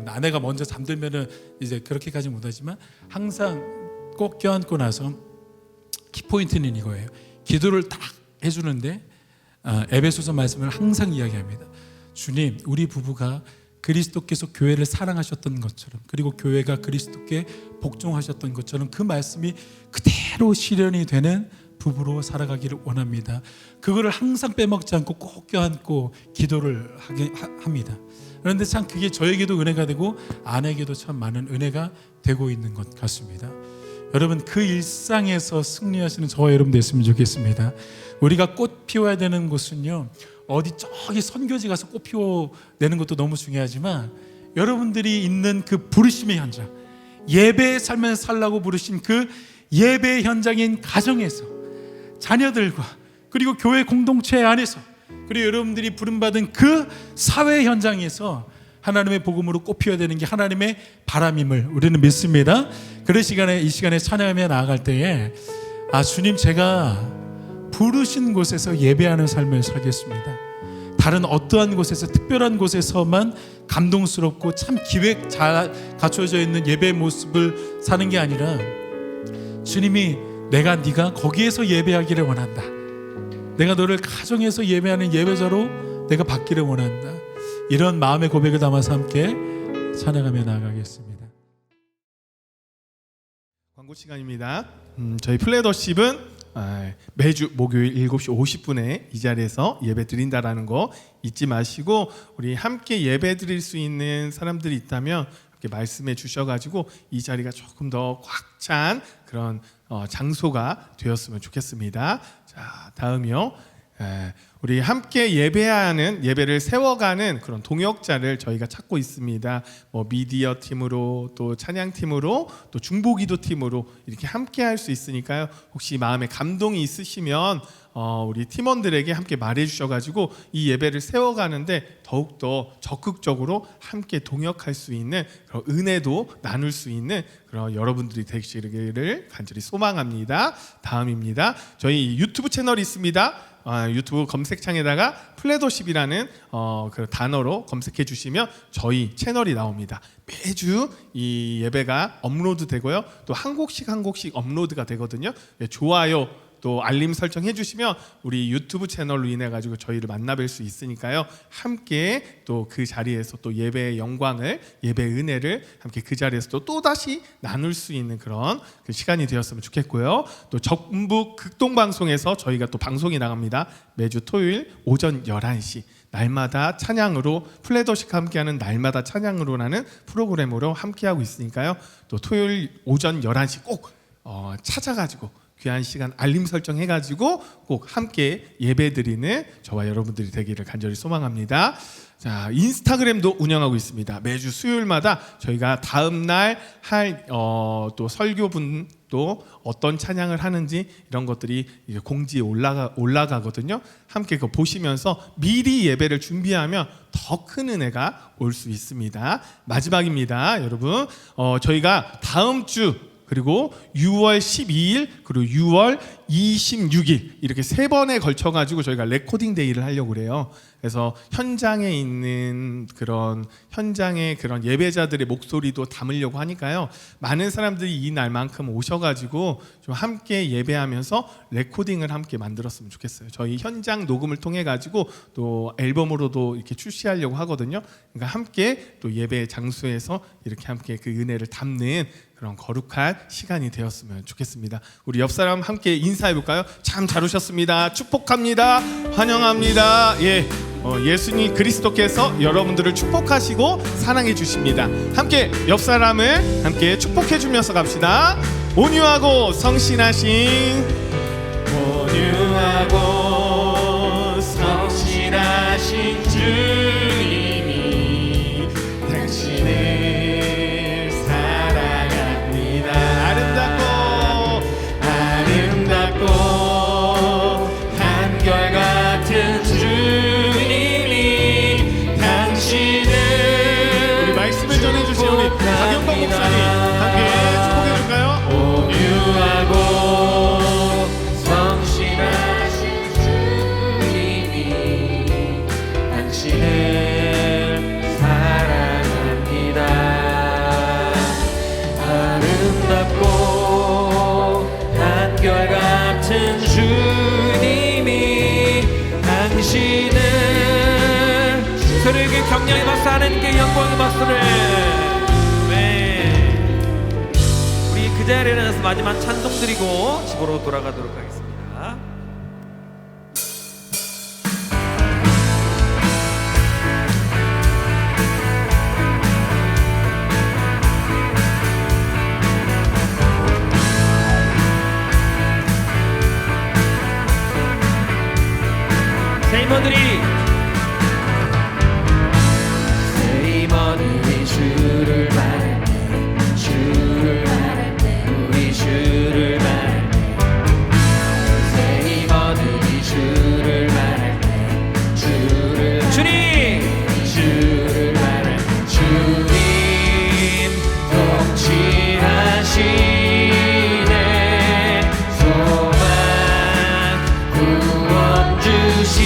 아내가 먼저 잠들면은 이제 그렇게까지 못하지만 항상 꼭 껴안고 나서 키포인트는 이거예요. 기도를 딱 해주는데 에베소서 말씀을 항상 이야기합니다. 주님, 우리 부부가 그리스도께서 교회를 사랑하셨던 것처럼, 그리고 교회가 그리스도께 복종하셨던 것처럼 그 말씀이 그대로 실현이 되는 부부로 살아가기를 원합니다. 그거를 항상 빼먹지 않고 꼭 껴안고 기도를 하게 합니다. 그런데 참 그게 저에게도 은혜가 되고 아내에게도 참 많은 은혜가 되고 있는 것 같습니다. 여러분, 그 일상에서 승리하시는 저와 여러분 됐으면 좋겠습니다. 우리가 꽃 피워야 되는 곳은요, 어디 저기 선교지 가서 꽃 피워내는 것도 너무 중요하지만 여러분들이 있는 그 부르심의 현장, 예배의 삶에서 살라고 부르신 그 예배의 현장인 가정에서, 자녀들과, 그리고 교회 공동체 안에서, 그리고 여러분들이 부름받은 그 사회 현장에서 하나님의 복음으로 꽃 피워야 되는 게 하나님의 바람임을 우리는 믿습니다. 이 시간에 찬양하며 나아갈 때에 주님, 제가 부르신 곳에서 예배하는 삶을 살겠습니다. 다른 어떠한 곳에서, 특별한 곳에서만 감동스럽고 참 기획 잘 갖춰져 있는 예배의 모습을 사는 게 아니라 주님이 네가 거기에서 예배하기를 원한다. 내가 너를 가정에서 예배하는 예배자로 내가 받기를 원한다. 이런 마음의 고백을 담아서 함께 찬양하며 나아가겠습니다. 광고 시간입니다. 저희 플레더십은 매주 목요일 7시 50분에 이 자리에서 예배 드린다라는 거 잊지 마시고, 우리 함께 예배 드릴 수 있는 사람들이 있다면 이렇게 말씀해 주셔가지고 이 자리가 조금 더 꽉 찬 그런 장소가 되었으면 좋겠습니다. 자, 다음이요. 우리 함께 예배하는 예배를 세워가는 그런 동역자를 저희가 찾고 있습니다. 뭐 미디어 팀으로 또 찬양 팀으로 또 중보기도 팀으로 이렇게 함께 할 수 있으니까요. 혹시 마음에 감동이 있으시면 우리 팀원들에게 함께 말해주셔가지고 이 예배를 세워가는데 더욱더 적극적으로 함께 동역할 수 있는 그런 은혜도 나눌 수 있는 그런 여러분들이 되시기를 간절히 소망합니다. 다음입니다. 저희 유튜브 채널이 있습니다. 유튜브 검색창에다가 플레더십이라는 그 단어로 검색해 주시면 저희 채널이 나옵니다. 매주 이 예배가 업로드 되고요. 또 한 곡씩 업로드가 되거든요. 좋아요 또 알림 설정 해주시면 우리 유튜브 채널로 인해 가지고 저희를 만나뵐 수 있으니까요. 함께 또 그 자리에서 또 예배의 영광을, 예배의 은혜를 함께 그 자리에서 또 다시 나눌 수 있는 그런 그 시간이 되었으면 좋겠고요. 또 전북 극동방송에서 저희가 또 방송이 나갑니다. 매주 토요일 오전 11시 날마다 찬양으로 플레더십과 함께하는 날마다 찬양으로라는 프로그램으로 함께하고 있으니까요. 또 토요일 오전 11시 꼭 찾아가지고 귀한 시간 알림 설정해가지고 꼭 함께 예배드리는 저와 여러분들이 되기를 간절히 소망합니다. 자, 인스타그램도 운영하고 있습니다. 매주 수요일마다 저희가 다음 날 할 또 설교분 또 어떤 찬양을 하는지 이런 것들이 이제 공지에 올라가거든요. 함께 그거 보시면서 미리 예배를 준비하면 더 큰 은혜가 올 수 있습니다. 마지막입니다, 여러분. 저희가 다음 주 그리고 6월 12일 그리고 6월 26일 이렇게 세 번에 걸쳐 가지고 저희가 레코딩 데이를 하려고 그래요. 그래서 현장에 있는 그런 현장의 그런 예배자들의 목소리도 담으려고 하니까요. 많은 사람들이 이 날만큼 오셔가지고 좀 함께 예배하면서 레코딩을 함께 만들었으면 좋겠어요. 저희 현장 녹음을 통해 가지고 또 앨범으로도 이렇게 출시하려고 하거든요. 그러니까 함께 또 예배 장소에서 이렇게 함께 그 은혜를 담는 그런 거룩한 시간이 되었으면 좋겠습니다. 우리 옆 사람 함께 인사해 볼까요? 참 잘 오셨습니다. 축복합니다. 환영합니다. 예수님 그리스도께서 여러분들을 축복하시고 사랑해 주십니다. 함께 옆 사람을 함께 축복해 주면서 갑시다. 온유하고 성실하신 주님이 당신을 사랑합니다. 아름답고 한결같은 주님이 당신을 우리 말씀을 전해주신 우리 박영범 목사님 함께 축복해줄까요? 온유하고 성실하신 주님이 당신을 사랑합니다. 아름답고 한결같은 주님이 당신을 서로에게 격려의 박수, 하나님께 영광의 박수를. 네. 우리 그 자리에 일어나서 마지막 찬송 드리고 집으로 돌아가도록 하겠습니다. 세이머들이 주를 바랄 때 우리 주를 바랄 때 세이머들이 주를 바랄 때 주를 바랄 때 주님 통치하시네 소망 구원 주시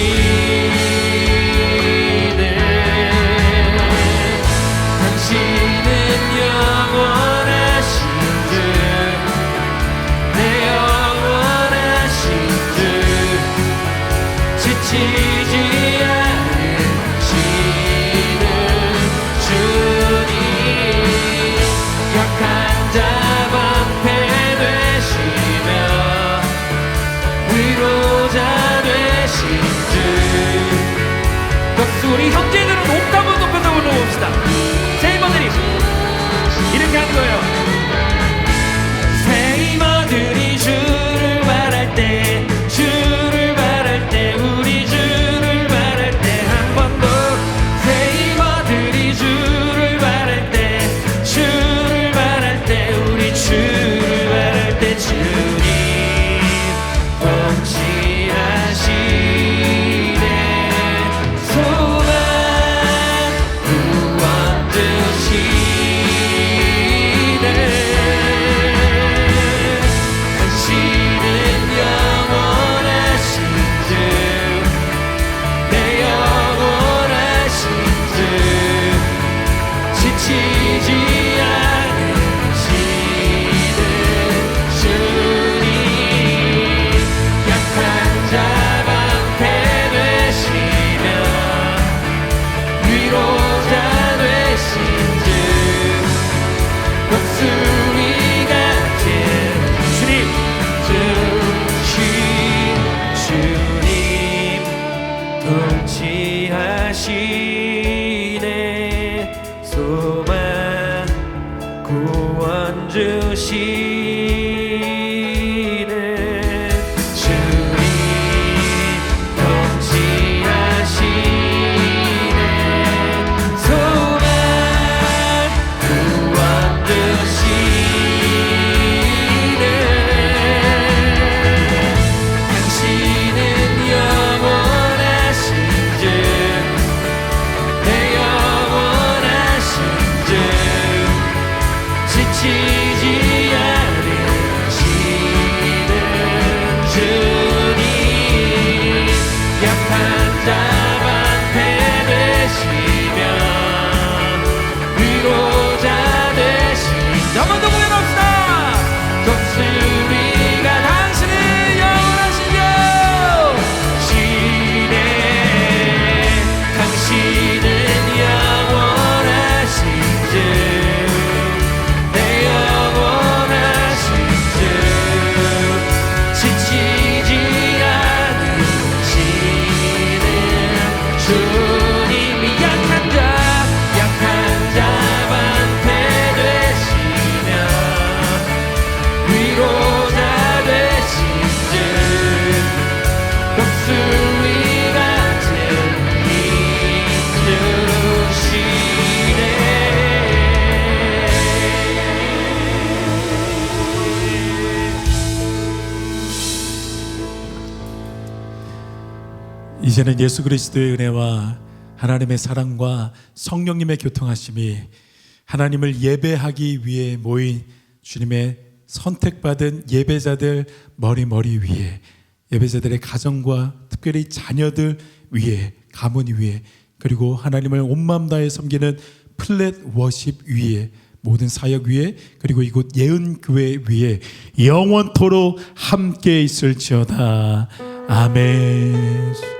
당신은 영원하신 주 내 영원하신 주 지치지 않으시는 주님 약한 자 방패 되시며 위로자 되신 주 목소리 같은 주님 통치하시네 소망 구원 주시네 주님 통치하시네 소망 구원 주시네 당신은 영원하신 주 내 영원하신 주 지치지 않으시는 주님 약한 자 방패 되시며 위로자 되신 한 번 더 고백합시다 독수리가 당신은 영원하신 주 시네 당신은 영원하신 주 내 영원하신 주 지치지 않으시는 주님이 약한 자 방패 되시며 위로자 되신 주 독수리 같은 힘 주시네 이제는 예수 그리스도의 은혜와 하나님의 사랑과 성령님의 교통하심이 하나님을 예배하기 위해 모인 주님의 선택받은 예배자들 머리 위에 예배자들의 가정과 특별히 자녀들 위에 가문 위에 그리고 하나님을 온 마음 다해 섬기는 플랫 워십 위에 모든 사역 위에 그리고 이곳 예은교회 위에 영원토록 함께 있을지어다. 아멘.